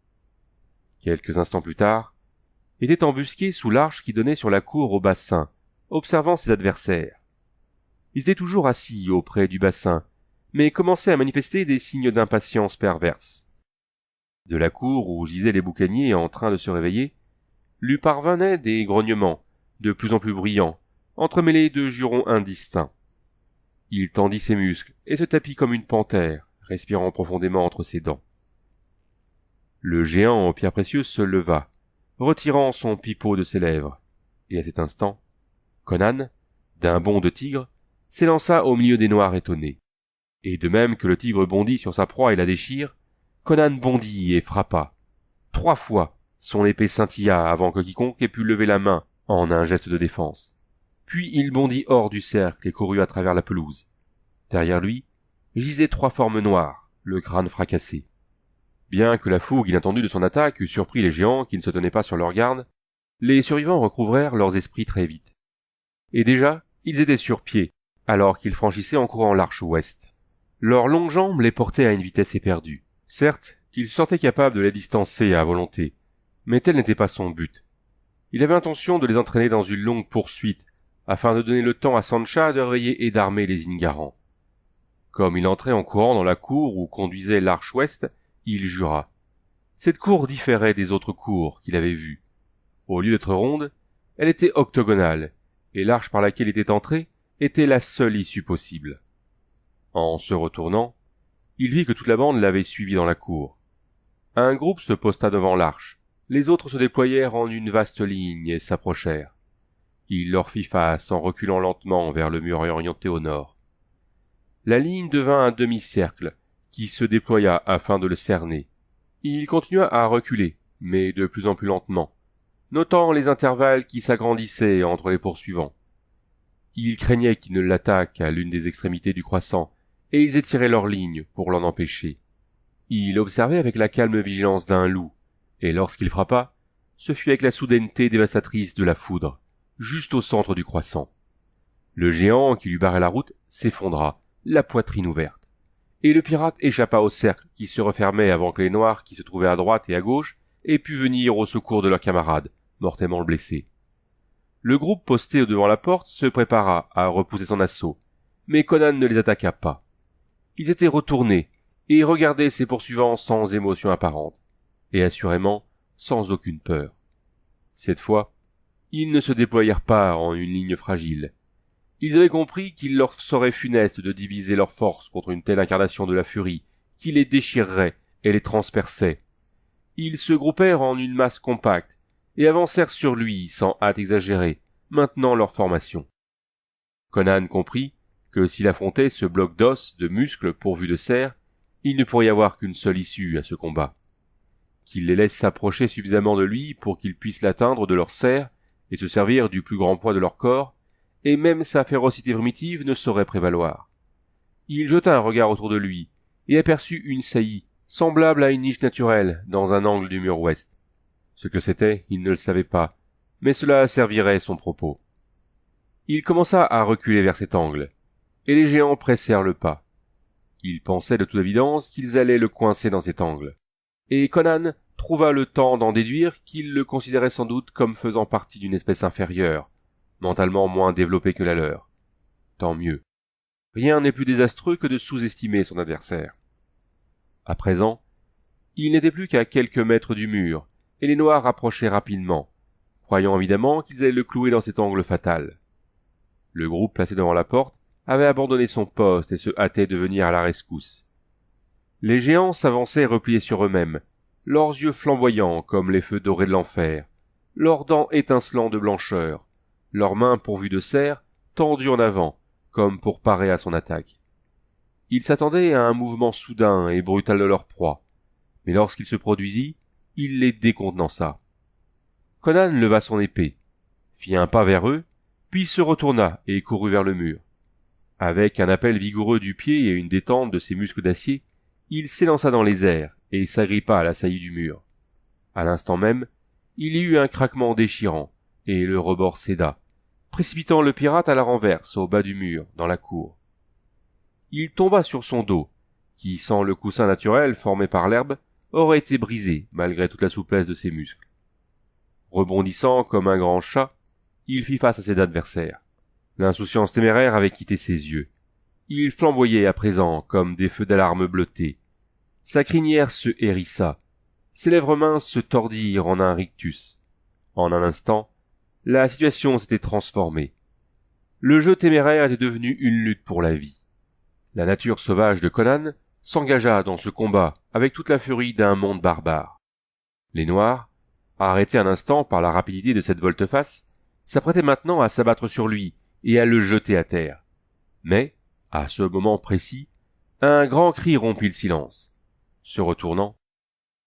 Quelques instants plus tard, était embusqué sous l'arche qui donnait sur la cour au bassin, observant ses adversaires. Ils étaient toujours assis auprès du bassin, mais commençaient à manifester des signes d'impatience perverse. De la cour où gisaient les boucaniers en train de se réveiller, lui parvenaient des grognements, de plus en plus bruyants, entremêlés de jurons indistincts. Il tendit ses muscles et se tapit comme une panthère, respirant profondément entre ses dents. Le géant en pierres précieuses se leva, retirant son pipeau de ses lèvres, et à cet instant, Conan, d'un bond de tigre, s'élança au milieu des Noirs étonnés. Et de même que le tigre bondit sur sa proie et la déchire, Conan bondit et frappa. 3 fois, son épée scintilla avant que quiconque ait pu lever la main en un geste de défense. Puis il bondit hors du cercle et courut à travers la pelouse. Derrière lui, gisaient 3 formes noires, le crâne fracassé. Bien que la fougue inattendue de son attaque eût surpris les géants qui ne se tenaient pas sur leur garde, les survivants recouvrèrent leurs esprits très vite. Et déjà, ils étaient sur pied, alors qu'ils franchissaient en courant l'arche ouest. Leurs longues jambes les portaient à une vitesse éperdue. Certes, il se sentait capable de les distancer à volonté, mais tel n'était pas son but. Il avait intention de les entraîner dans une longue poursuite, afin de donner le temps à Sancha de réveiller et d'armer les Ingarans. Comme il entrait en courant dans la cour où conduisait l'arche ouest, il jura. Cette cour différait des autres cours qu'il avait vues. Au lieu d'être ronde, elle était octogonale, et l'arche par laquelle il était entré était la seule issue possible. En se retournant, il vit que toute la bande l'avait suivi dans la cour. Un groupe se posta devant l'arche, les autres se déployèrent en une vaste ligne et s'approchèrent. Il leur fit face en reculant lentement vers le mur orienté au nord. La ligne devint un demi-cercle, qui se déploya afin de le cerner. Il continua à reculer, mais de plus en plus lentement, notant les intervalles qui s'agrandissaient entre les poursuivants. Il craignait qu'ils ne l'attaquent à l'une des extrémités du croissant, et ils étiraient leur ligne pour l'en empêcher. Il observait avec la calme vigilance d'un loup, et lorsqu'il frappa, ce fut avec la soudaineté dévastatrice de la foudre, juste au centre du croissant. Le géant qui lui barrait la route s'effondra, la poitrine ouverte, et le pirate échappa au cercle qui se refermait avant que les Noirs qui se trouvaient à droite et à gauche aient pu venir au secours de leurs camarades, mortellement blessés. Le groupe posté devant la porte se prépara à repousser son assaut, mais Conan ne les attaqua pas. Ils étaient retournés et regardaient ses poursuivants sans émotion apparente, et assurément sans aucune peur. Cette fois, ils ne se déployèrent pas en une ligne fragile. Ils avaient compris qu'il leur serait funeste de diviser leurs forces contre une telle incarnation de la furie, qui les déchirerait et les transperçait. Ils se groupèrent en une masse compacte, et avancèrent sur lui sans hâte exagérée, maintenant leur formation. Conan comprit que s'il affrontait ce bloc d'os, de muscles pourvus de serre, il ne pourrait y avoir qu'une seule issue à ce combat. Qu'il les laisse s'approcher suffisamment de lui pour qu'ils puissent l'atteindre de leur serre et se servir du plus grand poids de leur corps, et même sa férocité primitive ne saurait prévaloir. Il jeta un regard autour de lui, et aperçut une saillie, semblable à une niche naturelle, dans un angle du mur ouest. Ce que c'était, il ne le savait pas, mais cela servirait son propos. Il commença à reculer vers cet angle, et les géants pressèrent le pas. Il pensait de toute évidence qu'ils allaient le coincer dans cet angle, et Conan trouva le temps d'en déduire qu'ils le considéraient sans doute comme faisant partie d'une espèce inférieure, mentalement moins développée que la leur. Tant mieux. Rien n'est plus désastreux que de sous-estimer son adversaire. À présent, il n'était plus qu'à quelques mètres du mur, et les Noirs approchaient rapidement, croyant évidemment qu'ils allaient le clouer dans cet angle fatal. Le groupe placé devant la porte avait abandonné son poste et se hâtait de venir à la rescousse. Les géants s'avançaient repliés sur eux-mêmes, leurs yeux flamboyants comme les feux dorés de l'enfer, leurs dents étincelant de blancheur, leurs mains pourvues de serre tendues en avant, comme pour parer à son attaque. Ils s'attendaient à un mouvement soudain et brutal de leur proie, mais lorsqu'il se produisit, il les décontenança. Conan leva son épée, fit un pas vers eux, puis se retourna et courut vers le mur. Avec un appel vigoureux du pied et une détente de ses muscles d'acier, il s'élança dans les airs et s'agrippa à la saillie du mur. À l'instant même, il y eut un craquement déchirant, et le rebord céda, précipitant le pirate à la renverse au bas du mur, dans la cour. Il tomba sur son dos, qui, sans le coussin naturel formé par l'herbe, aurait été brisé malgré toute la souplesse de ses muscles. Rebondissant comme un grand chat, il fit face à ses adversaires. L'insouciance téméraire avait quitté ses yeux. Il flamboyait à présent comme des feux d'alarme bleutés. Sa crinière se hérissa. Ses lèvres minces se tordirent en un rictus. En un instant, la situation s'était transformée. Le jeu téméraire était devenu une lutte pour la vie. La nature sauvage de Conan s'engagea dans ce combat avec toute la furie d'un monde barbare. Les Noirs, arrêtés un instant par la rapidité de cette volte-face, s'apprêtaient maintenant à s'abattre sur lui et à le jeter à terre. Mais, à ce moment précis, un grand cri rompit le silence. Se retournant,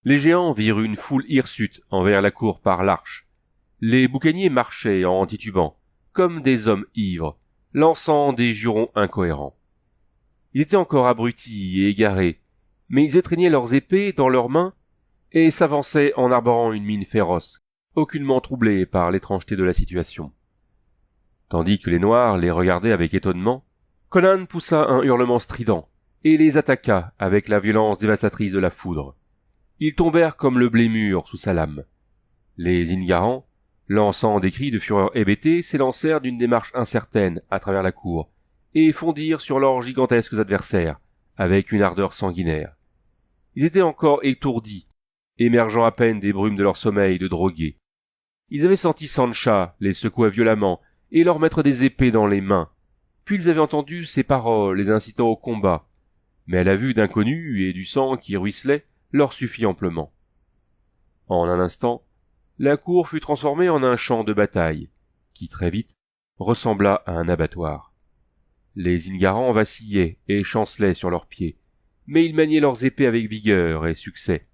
les géants virent une foule hirsute envers la cour par l'arche. Les boucaniers marchaient en titubant, comme des hommes ivres, lançant des jurons incohérents. Ils étaient encore abrutis et égarés, mais ils étreignaient leurs épées dans leurs mains et s'avançaient en arborant une mine féroce, aucunement troublée par l'étrangeté de la situation. Tandis que les Noirs les regardaient avec étonnement, Conan poussa un hurlement strident et les attaqua avec la violence dévastatrice de la foudre. Ils tombèrent comme le blé mûr sous sa lame. Les Ingarans, lançant des cris de fureur hébétée, s'élancèrent d'une démarche incertaine à travers la cour et fondirent sur leurs gigantesques adversaires avec une ardeur sanguinaire. Ils étaient encore étourdis, émergeant à peine des brumes de leur sommeil de drogués. Ils avaient senti Sancha les secouer violemment et leur mettre des épées dans les mains. Puis ils avaient entendu ses paroles les incitant au combat, mais à la vue d'inconnus et du sang qui ruisselait leur suffit amplement. En un instant, la cour fut transformée en un champ de bataille, qui très vite ressembla à un abattoir. Les Ingarans vacillaient et chancelaient sur leurs pieds, mais ils maniaient leurs épées avec vigueur et succès,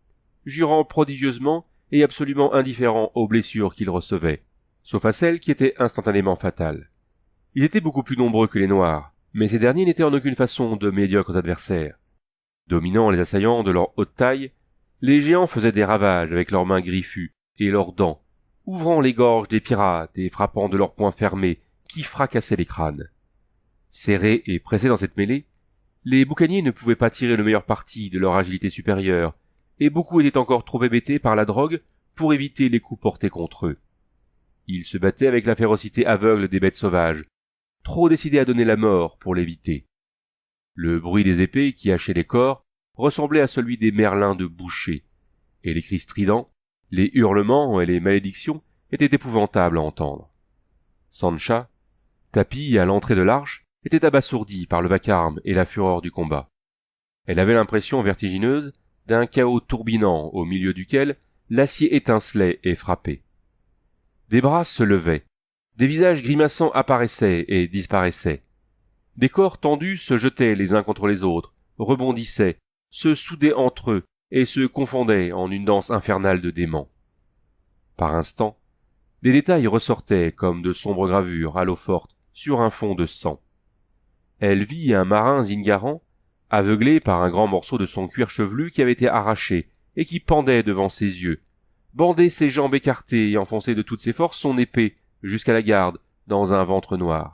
jurant prodigieusement et absolument indifférents aux blessures qu'ils recevaient, sauf à celles qui étaient instantanément fatales. Ils étaient beaucoup plus nombreux que les Noirs, mais ces derniers n'étaient en aucune façon de médiocres adversaires. Dominant les assaillants de leur haute taille, les géants faisaient des ravages avec leurs mains griffues et leurs dents, ouvrant les gorges des pirates et frappant de leurs poings fermés qui fracassaient les crânes. Serrés et pressés dans cette mêlée, les boucaniers ne pouvaient pas tirer le meilleur parti de leur agilité supérieure, et beaucoup étaient encore trop hébétés par la drogue pour éviter les coups portés contre eux. Ils se battaient avec la férocité aveugle des bêtes sauvages, trop décidés à donner la mort pour l'éviter. Le bruit des épées qui hachaient les corps ressemblait à celui des merlins de boucher, et les cris stridents, les hurlements et les malédictions étaient épouvantables à entendre. Sancha, tapie à l'entrée de l'arche, était abasourdie par le vacarme et la fureur du combat. Elle avait l'impression vertigineuse d'un chaos tourbillonnant au milieu duquel l'acier étincelait et frappait. Des bras se levaient, des visages grimaçants apparaissaient et disparaissaient. Des corps tendus se jetaient les uns contre les autres, rebondissaient, se soudaient entre eux et se confondaient en une danse infernale de démons. Par instants, des détails ressortaient comme de sombres gravures à l'eau forte sur un fond de sang. Elle vit un marin Zingaran, aveuglé par un grand morceau de son cuir chevelu qui avait été arraché et qui pendait devant ses yeux, bander ses jambes écartées et enfoncer de toutes ses forces son épée jusqu'à la garde dans un ventre noir.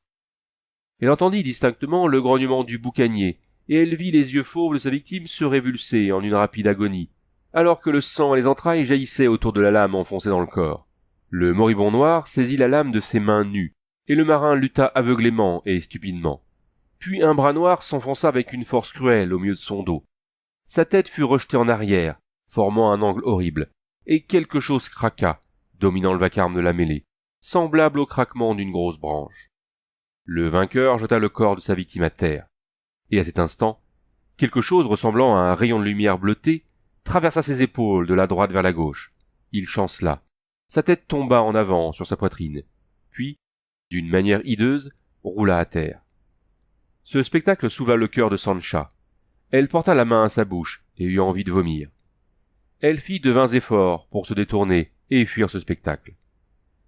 Elle entendit distinctement le grognement du boucanier, et elle vit les yeux fauves de sa victime se révulser en une rapide agonie, alors que le sang et les entrailles jaillissaient autour de la lame enfoncée dans le corps. Le moribond noir saisit la lame de ses mains nues, et le marin lutta aveuglément et stupidement. Puis un bras noir s'enfonça avec une force cruelle au milieu de son dos. Sa tête fut rejetée en arrière, formant un angle horrible, et quelque chose craqua, dominant le vacarme de la mêlée, semblable au craquement d'une grosse branche. Le vainqueur jeta le corps de sa victime à terre, et à cet instant, quelque chose ressemblant à un rayon de lumière bleutée traversa ses épaules de la droite vers la gauche. Il chancela. Sa tête tomba en avant sur sa poitrine, puis, d'une manière hideuse, roula à terre. Ce spectacle souleva le cœur de Sancha, Elle porta la main à sa bouche et eut envie de vomir. Elle fit de vains efforts pour se détourner et fuir ce spectacle.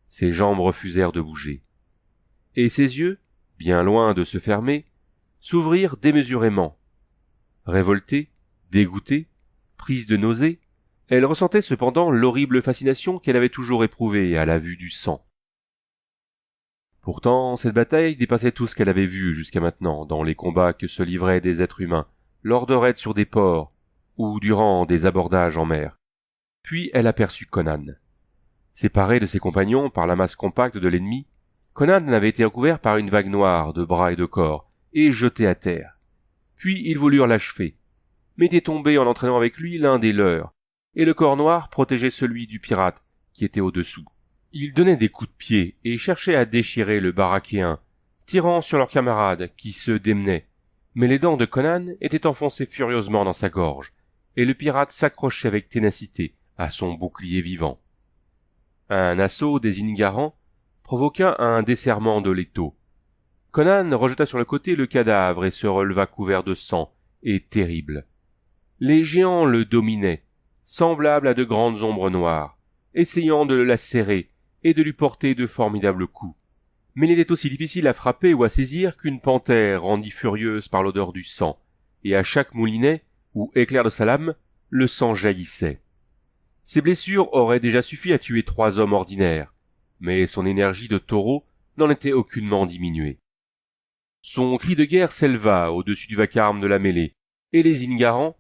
Ses jambes refusèrent de bouger. Et ses yeux, bien loin de se fermer, s'ouvrirent démesurément. Révoltée, dégoûtée, prise de nausée, elle ressentait cependant l'horrible fascination qu'elle avait toujours éprouvée à la vue du sang. Pourtant, cette bataille dépassait tout ce qu'elle avait vu jusqu'à maintenant dans les combats que se livraient des êtres humains lors de raids sur des ports ou durant des abordages en mer. Puis elle aperçut Conan. Séparé de ses compagnons par la masse compacte de l'ennemi, Conan avait été recouvert par une vague noire de bras et de corps et jeté à terre. Puis ils voulurent l'achever, mais était tombé en entraînant avec lui l'un des leurs, et le corps noir protégeait celui du pirate qui était au-dessous. Ils donnaient des coups de pied et cherchaient à déchirer le baraquéen, tirant sur leurs camarades qui se démenaient, mais les dents de Conan étaient enfoncées furieusement dans sa gorge, et le pirate s'accrochait avec ténacité à son bouclier vivant. Un assaut des Ingarans provoqua un desserrement de l'étau. Conan rejeta sur le côté le cadavre et se releva couvert de sang et terrible. Les géants le dominaient, semblables à de grandes ombres noires, essayant de le lacérer et de lui porter de formidables coups. Mais il était aussi difficile à frapper ou à saisir qu'une panthère rendit furieuse par l'odeur du sang, et à chaque moulinet ou éclair de sa lame, le sang jaillissait. Ses blessures auraient déjà suffi à tuer 3 hommes ordinaires, mais son énergie de taureau n'en était aucunement diminuée. Son cri de guerre s'éleva au-dessus du vacarme de la mêlée, et les Ingarans,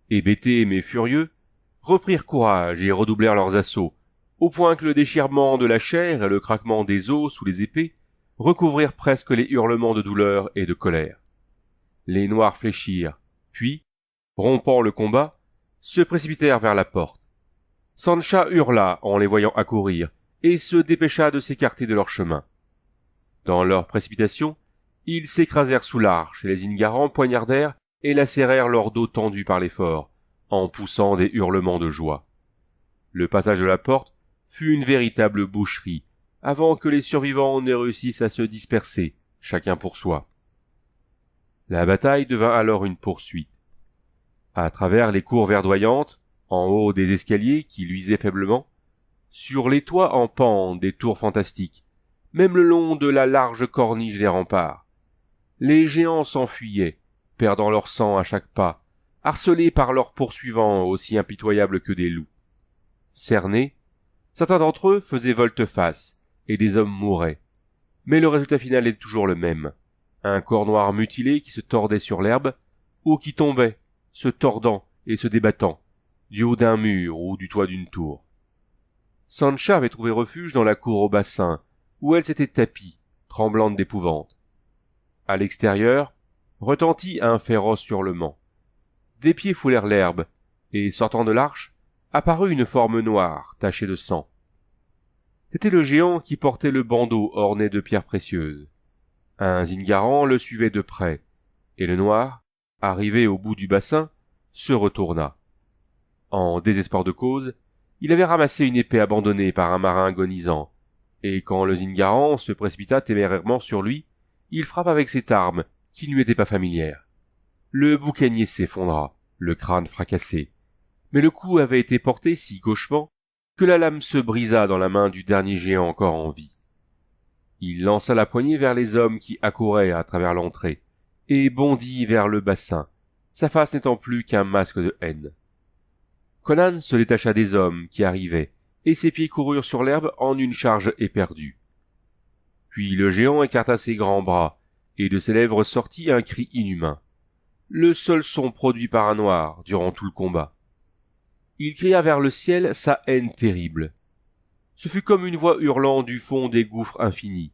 hébétés mais furieux, reprirent courage et redoublèrent leurs assauts, au point que le déchirement de la chair et le craquement des os sous les épées recouvrirent presque les hurlements de douleur et de colère. Les Noirs fléchirent, puis, rompant le combat, se précipitèrent vers la porte. Sancha hurla en les voyant accourir, et se dépêcha de s'écarter de leur chemin. Dans leur précipitation, ils s'écrasèrent sous l'arche et les Ingarans poignardèrent et lacérèrent leur dos tendu par l'effort, en poussant des hurlements de joie. Le passage de la porte fut une véritable boucherie, avant que les survivants ne réussissent à se disperser, chacun pour soi. La bataille devint alors une poursuite. À travers les cours verdoyantes, en haut des escaliers qui luisaient faiblement, sur les toits en pente des tours fantastiques, même le long de la large corniche des remparts, les géants s'enfuyaient, perdant leur sang à chaque pas, harcelés par leurs poursuivants aussi impitoyables que des loups. Cernés, certains d'entre eux faisaient volte-face, et des hommes mouraient. Mais le résultat final est toujours le même. Un corps noir mutilé qui se tordait sur l'herbe, ou qui tombait, se tordant et se débattant, du haut d'un mur ou du toit d'une tour. Sancha avait trouvé refuge dans la cour au bassin, où elle s'était tapie, tremblante d'épouvante. À l'extérieur, retentit un féroce hurlement. Des pieds foulèrent l'herbe, et sortant de l'arche, apparut une forme noire, tachée de sang. C'était le géant qui portait le bandeau orné de pierres précieuses. Un Zingaran le suivait de près, et le noir, arrivé au bout du bassin, se retourna. En désespoir de cause, il avait ramassé une épée abandonnée par un marin agonisant, et quand le Zingaran se précipita témérairement sur lui, il frappa avec cette arme qui ne lui était pas familière. Le boucanier s'effondra, le crâne fracassé, mais le coup avait été porté si gauchement que la lame se brisa dans la main du dernier géant encore en vie. Il lança la poignée vers les hommes qui accouraient à travers l'entrée, et bondit vers le bassin, sa face n'étant plus qu'un masque de haine. Conan se détacha des hommes qui arrivaient, et ses pieds coururent sur l'herbe en une charge éperdue. Puis le géant écarta ses grands bras, et de ses lèvres sortit un cri inhumain, le seul son produit par un noir durant tout le combat. Il cria vers le ciel sa haine terrible. Ce fut comme une voix hurlant du fond des gouffres infinis.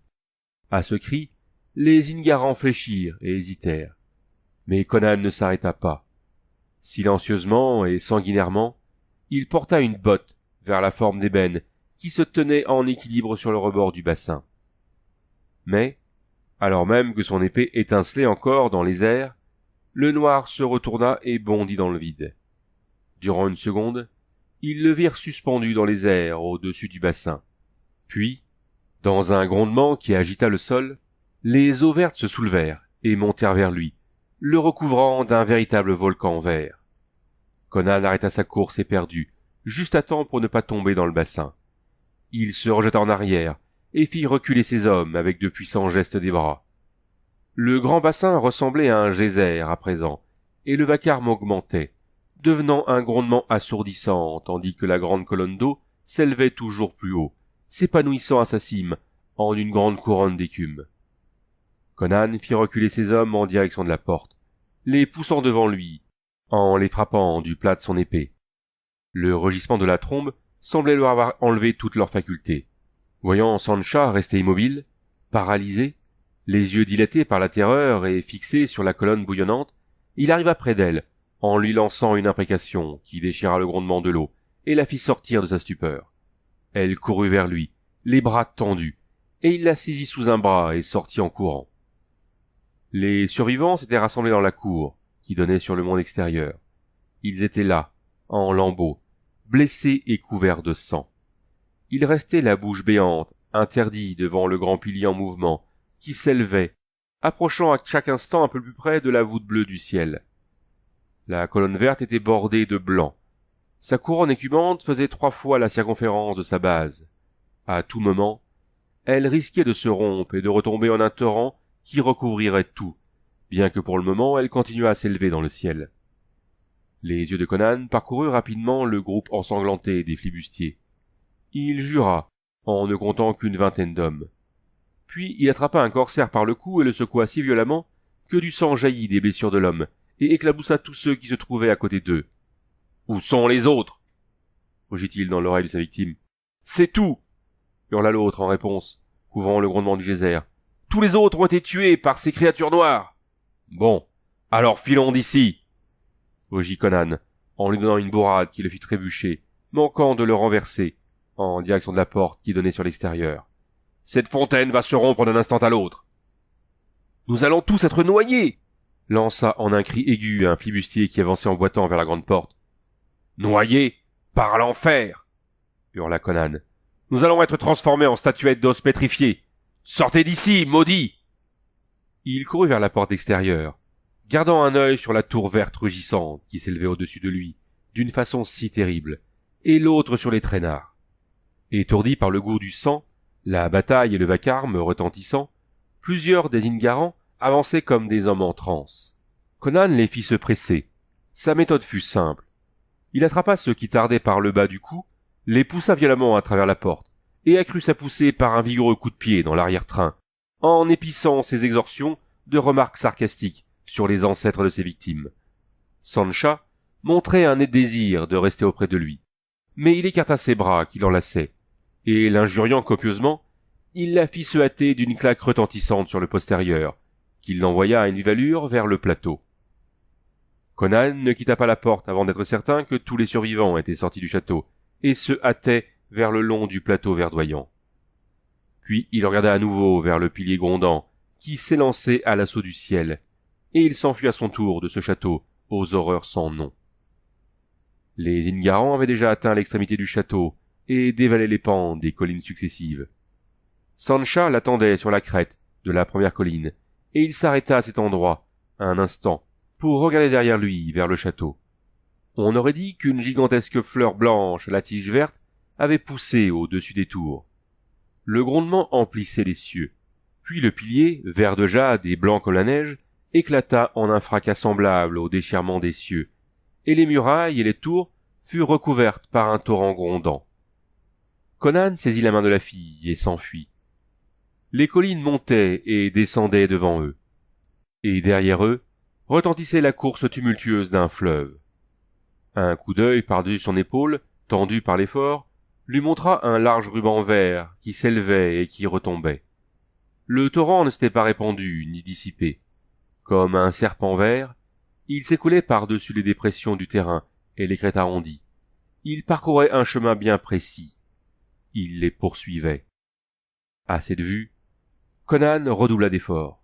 À ce cri, les Ingarans fléchirent et hésitèrent. Mais Conan ne s'arrêta pas. Silencieusement et sanguinairement, il porta une botte vers la forme d'ébène qui se tenait en équilibre sur le rebord du bassin. Mais, alors même que son épée étincelait encore dans les airs, le noir se retourna et bondit dans le vide. Durant une seconde, ils le virent suspendu dans les airs au-dessus du bassin. Puis, dans un grondement qui agita le sol, les eaux vertes se soulevèrent et montèrent vers lui, le recouvrant d'un véritable volcan vert. Conan arrêta sa course éperdue, juste à temps pour ne pas tomber dans le bassin. Il se rejeta en arrière et fit reculer ses hommes avec de puissants gestes des bras. Le grand bassin ressemblait à un geyser à présent, et le vacarme augmentait, devenant un grondement assourdissant, tandis que la grande colonne d'eau s'élevait toujours plus haut, s'épanouissant à sa cime en une grande couronne d'écume. Conan fit reculer ses hommes en direction de la porte, les poussant devant lui, en les frappant du plat de son épée. Le rugissement de la trombe semblait leur avoir enlevé toutes leurs facultés. Voyant Sancha rester immobile, paralysé, les yeux dilatés par la terreur et fixés sur la colonne bouillonnante, il arriva près d'elle, en lui lançant une imprécation qui déchira le grondement de l'eau et la fit sortir de sa stupeur. Elle courut vers lui, les bras tendus, et il la saisit sous un bras et sortit en courant. Les survivants s'étaient rassemblés dans la cour, qui donnait sur le monde extérieur. Ils étaient là, en lambeaux, blessés et couverts de sang. Ils restaient la bouche béante, interdits devant le grand pilier en mouvement, qui s'élevait, approchant à chaque instant un peu plus près de la voûte bleue du ciel. La colonne verte était bordée de blanc. Sa couronne écumante faisait 3 fois la circonférence de sa base. À tout moment, elle risquait de se rompre et de retomber en un torrent qui recouvrirait tout, bien que pour le moment elle continuât à s'élever dans le ciel. Les yeux de Conan parcoururent rapidement le groupe ensanglanté des flibustiers. Il jura, en ne comptant qu'une vingtaine d'hommes. Puis il attrapa un corsaire par le cou et le secoua si violemment que du sang jaillit des blessures de l'homme et éclaboussa tous ceux qui se trouvaient à côté d'eux. « Où sont les autres » rugit-il dans l'oreille de sa victime. « C'est tout » hurla l'autre en réponse, couvrant le grondement du geyser. « Tous les autres ont été tués par ces créatures noires !»« Bon, alors filons d'ici » rugit Conan, en lui donnant une bourrade qui le fit trébucher, manquant de le renverser, en direction de la porte qui donnait sur l'extérieur. « Cette fontaine va se rompre d'un instant à l'autre. »« Nous allons tous être noyés !» lança en un cri aigu un flibustier qui avançait en boitant vers la grande porte. « Noyés par l'enfer !» hurla Conan. « Nous allons être transformés en statuettes d'os pétrifiés. Sortez d'ici, maudits !» Il courut vers la porte extérieure, gardant un œil sur la tour verte rugissante qui s'élevait au-dessus de lui, d'une façon si terrible, et l'autre sur les traînards. Étourdis par le goût du sang, la bataille et le vacarme retentissant, plusieurs des Ingarans avançaient comme des hommes en transe. Conan les fit se presser. Sa méthode fut simple. Il attrapa ceux qui tardaient par le bas du cou, les poussa violemment à travers la porte, et accrut sa poussée par un vigoureux coup de pied dans l'arrière-train, en épissant ses exorcions de remarques sarcastiques sur les ancêtres de ses victimes. Sancha montrait un désir de rester auprès de lui, mais il écarta ses bras qui l'enlaçaient, et l'injuriant copieusement, il la fit se hâter d'une claque retentissante sur le postérieur, qui l'envoya à une vive allure vers le plateau. Conan ne quitta pas la porte avant d'être certain que tous les survivants étaient sortis du château, et se hâtait vers le long du plateau verdoyant. Puis il regarda à nouveau vers le pilier grondant, qui s'élançait à l'assaut du ciel, et il s'enfuit à son tour de ce château aux horreurs sans nom. Les Ingarans avaient déjà atteint l'extrémité du château, et dévalaient les pentes des collines successives. Sancha l'attendait sur la crête de la première colline, et il s'arrêta à cet endroit, un instant, pour regarder derrière lui vers le château. On aurait dit qu'une gigantesque fleur blanche à la tige verte avait poussé au-dessus des tours. Le grondement emplissait les cieux, puis le pilier, vert de jade et blanc comme la neige, éclata en un fracas semblable au déchirement des cieux, et les murailles et les tours furent recouvertes par un torrent grondant. Conan saisit la main de la fille et s'enfuit. Les collines montaient et descendaient devant eux, et derrière eux retentissait la course tumultueuse d'un fleuve. Un coup d'œil par-dessus son épaule, tendu par l'effort, lui montra un large ruban vert qui s'élevait et qui retombait. Le torrent ne s'était pas répandu ni dissipé. Comme un serpent vert, il s'écoulait par-dessus les dépressions du terrain et les crêtes arrondies. Il parcourait un chemin bien précis. Il les poursuivait. À cette vue, Conan redoubla d'efforts.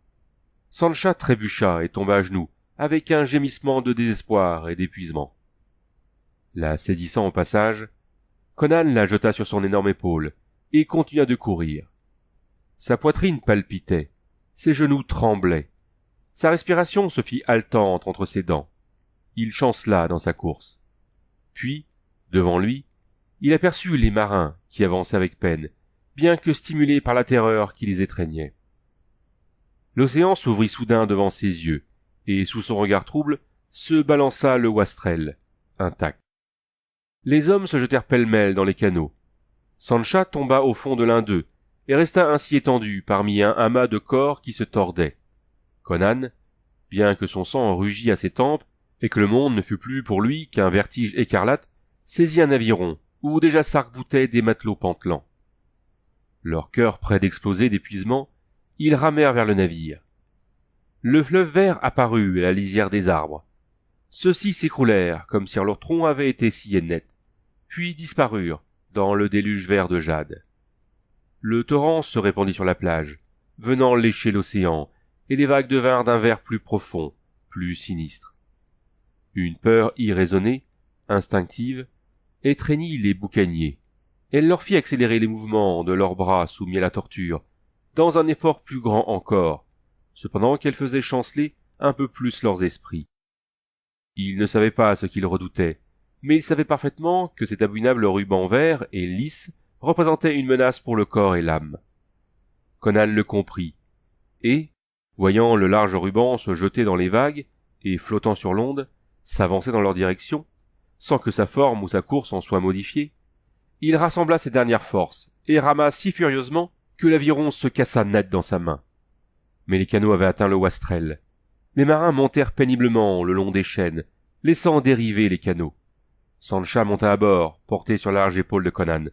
Sancha trébucha et tomba à genoux, avec un gémissement de désespoir et d'épuisement. La saisissant au passage, Conan la jeta sur son énorme épaule et continua de courir. Sa poitrine palpitait, ses genoux tremblaient. Sa respiration se fit haletante entre ses dents. Il chancela dans sa course. Puis, devant lui, il aperçut les marins qui avançaient avec peine, bien que stimulés par la terreur qui les étreignait. L'océan s'ouvrit soudain devant ses yeux, et sous son regard trouble, se balança le Wastrel, intact. Les hommes se jetèrent pêle-mêle dans les canots. Sancha tomba au fond de l'un d'eux, et resta ainsi étendu parmi un amas de corps qui se tordaient. Conan, bien que son sang rugît à ses tempes, et que le monde ne fût plus pour lui qu'un vertige écarlate, saisit un aviron, où déjà s'arc-boutaient des matelots pantelants. Leur cœur près d'exploser d'épuisement, ils ramèrent vers le navire. Le fleuve vert apparut à la lisière des arbres. Ceux-ci s'écroulèrent comme si leur tronc avait été scié net, puis disparurent dans le déluge vert de jade. Le torrent se répandit sur la plage, venant lécher l'océan, et les vagues devinrent d'un vert plus profond, plus sinistre. Une peur irraisonnée, instinctive, étreignit les boucaniers. Elle leur fit accélérer les mouvements de leurs bras soumis à la torture, dans un effort plus grand encore, cependant qu'elle faisait chanceler un peu plus leurs esprits. Ils ne savaient pas ce qu'ils redoutaient, mais ils savaient parfaitement que cet abominable ruban vert et lisse représentait une menace pour le corps et l'âme. Conan le comprit, et, voyant le large ruban se jeter dans les vagues et flottant sur l'onde, s'avancer dans leur direction, sans que sa forme ou sa course en soit modifiée, il rassembla ses dernières forces et rama si furieusement que l'aviron se cassa net dans sa main. Mais les canots avaient atteint le Wastrel. Les marins montèrent péniblement le long des chaînes, laissant dériver les canots. Sancha monta à bord, porté sur la large épaule de Conan,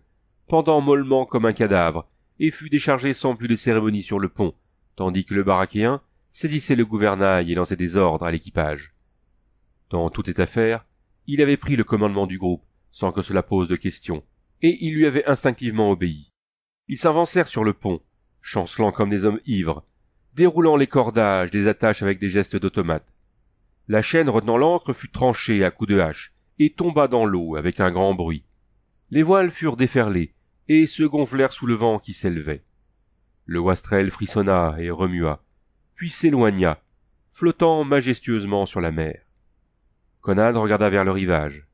pendant mollement comme un cadavre, et fut déchargé sans plus de cérémonie sur le pont, tandis que le barakéen saisissait le gouvernail et lançait des ordres à l'équipage. Dans toute cette affaire, il avait pris le commandement du groupe, sans que cela pose de questions, et il lui avait instinctivement obéi. Ils s'avancèrent sur le pont, chancelant comme des hommes ivres, déroulant les cordages des attaches avec des gestes d'automates. La chaîne retenant l'ancre fut tranchée à coups de hache, et tomba dans l'eau avec un grand bruit. Les voiles furent déferlées, et se gonflèrent sous le vent qui s'élevait. Le Wastrel frissonna et remua, puis s'éloigna, flottant majestueusement sur la mer. Conan regarda vers le rivage.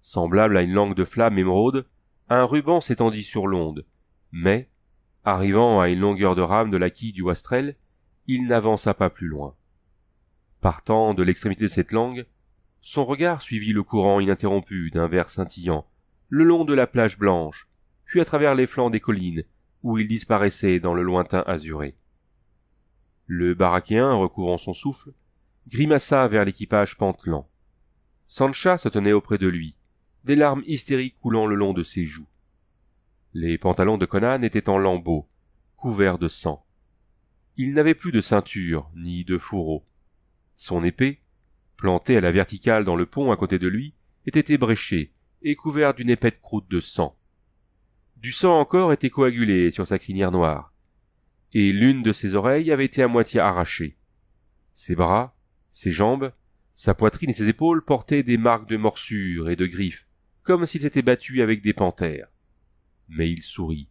Semblable à une langue de flamme émeraude, un ruban s'étendit sur l'onde, mais, arrivant à une longueur de rame de la quille du Wastrel, il n'avança pas plus loin. Partant de l'extrémité de cette langue, son regard suivit le courant ininterrompu d'un vert scintillant, le long de la plage blanche, puis à travers les flancs des collines, où il disparaissait dans le lointain azuré. Le barakéen, recouvrant son souffle, grimaça vers l'équipage pantelant. Sancha se tenait auprès de lui, des larmes hystériques coulant le long de ses joues. Les pantalons de Conan étaient en lambeaux, couverts de sang. Il n'avait plus de ceinture, ni de fourreau. Son épée, plantée à la verticale dans le pont à côté de lui, était ébréchée et couverte d'une épaisse croûte de sang. Du sang encore était coagulé sur sa crinière noire, et l'une de ses oreilles avait été à moitié arrachée. Ses bras, ses jambes, sa poitrine et ses épaules portaient des marques de morsures et de griffes, comme s'il s'était battu avec des panthères. Mais il sourit,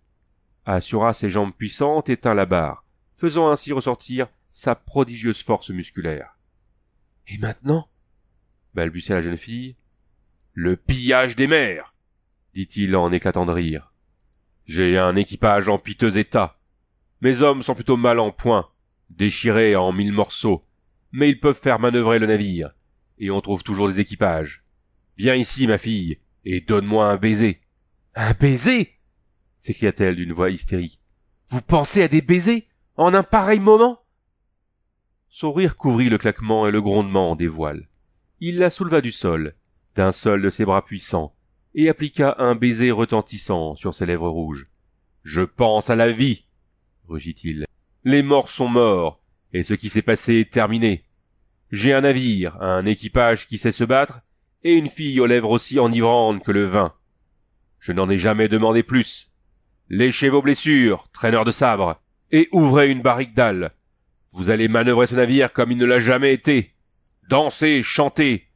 assura ses jambes puissantes et tint la barre, faisant ainsi ressortir sa prodigieuse force musculaire. « Et maintenant » balbutia la jeune fille. « Le pillage des mers » dit-il en éclatant de rire. « J'ai un équipage en piteux état. Mes hommes sont plutôt mal en point, déchirés en 1000 morceaux, mais ils peuvent faire manœuvrer le navire, et on trouve toujours des équipages. Viens ici, ma fille, et donne-moi un baiser. »« Un baiser » s'écria-t-elle d'une voix hystérique. « Vous pensez à des baisers en un pareil moment ?» Son rire couvrit le claquement et le grondement des voiles. Il la souleva du sol, d'un seul de ses bras puissants, et appliqua un baiser retentissant sur ses lèvres rouges. « Je pense à la vie !» rugit-il. « Les morts sont morts, et ce qui s'est passé est terminé. J'ai un navire, un équipage qui sait se battre, et une fille aux lèvres aussi enivrantes que le vin. Je n'en ai jamais demandé plus. Léchez vos blessures, traîneurs de sabre, et ouvrez une barrique d'âles. Vous allez manœuvrer ce navire comme il ne l'a jamais été. Dansez, chantez,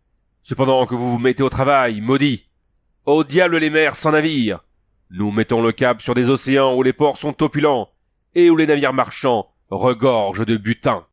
cependant que vous vous mettez au travail, maudits. Au diable les mers sans navire. Nous mettons le cap sur des océans où les ports sont opulents, et où les navires marchands regorgent de butin.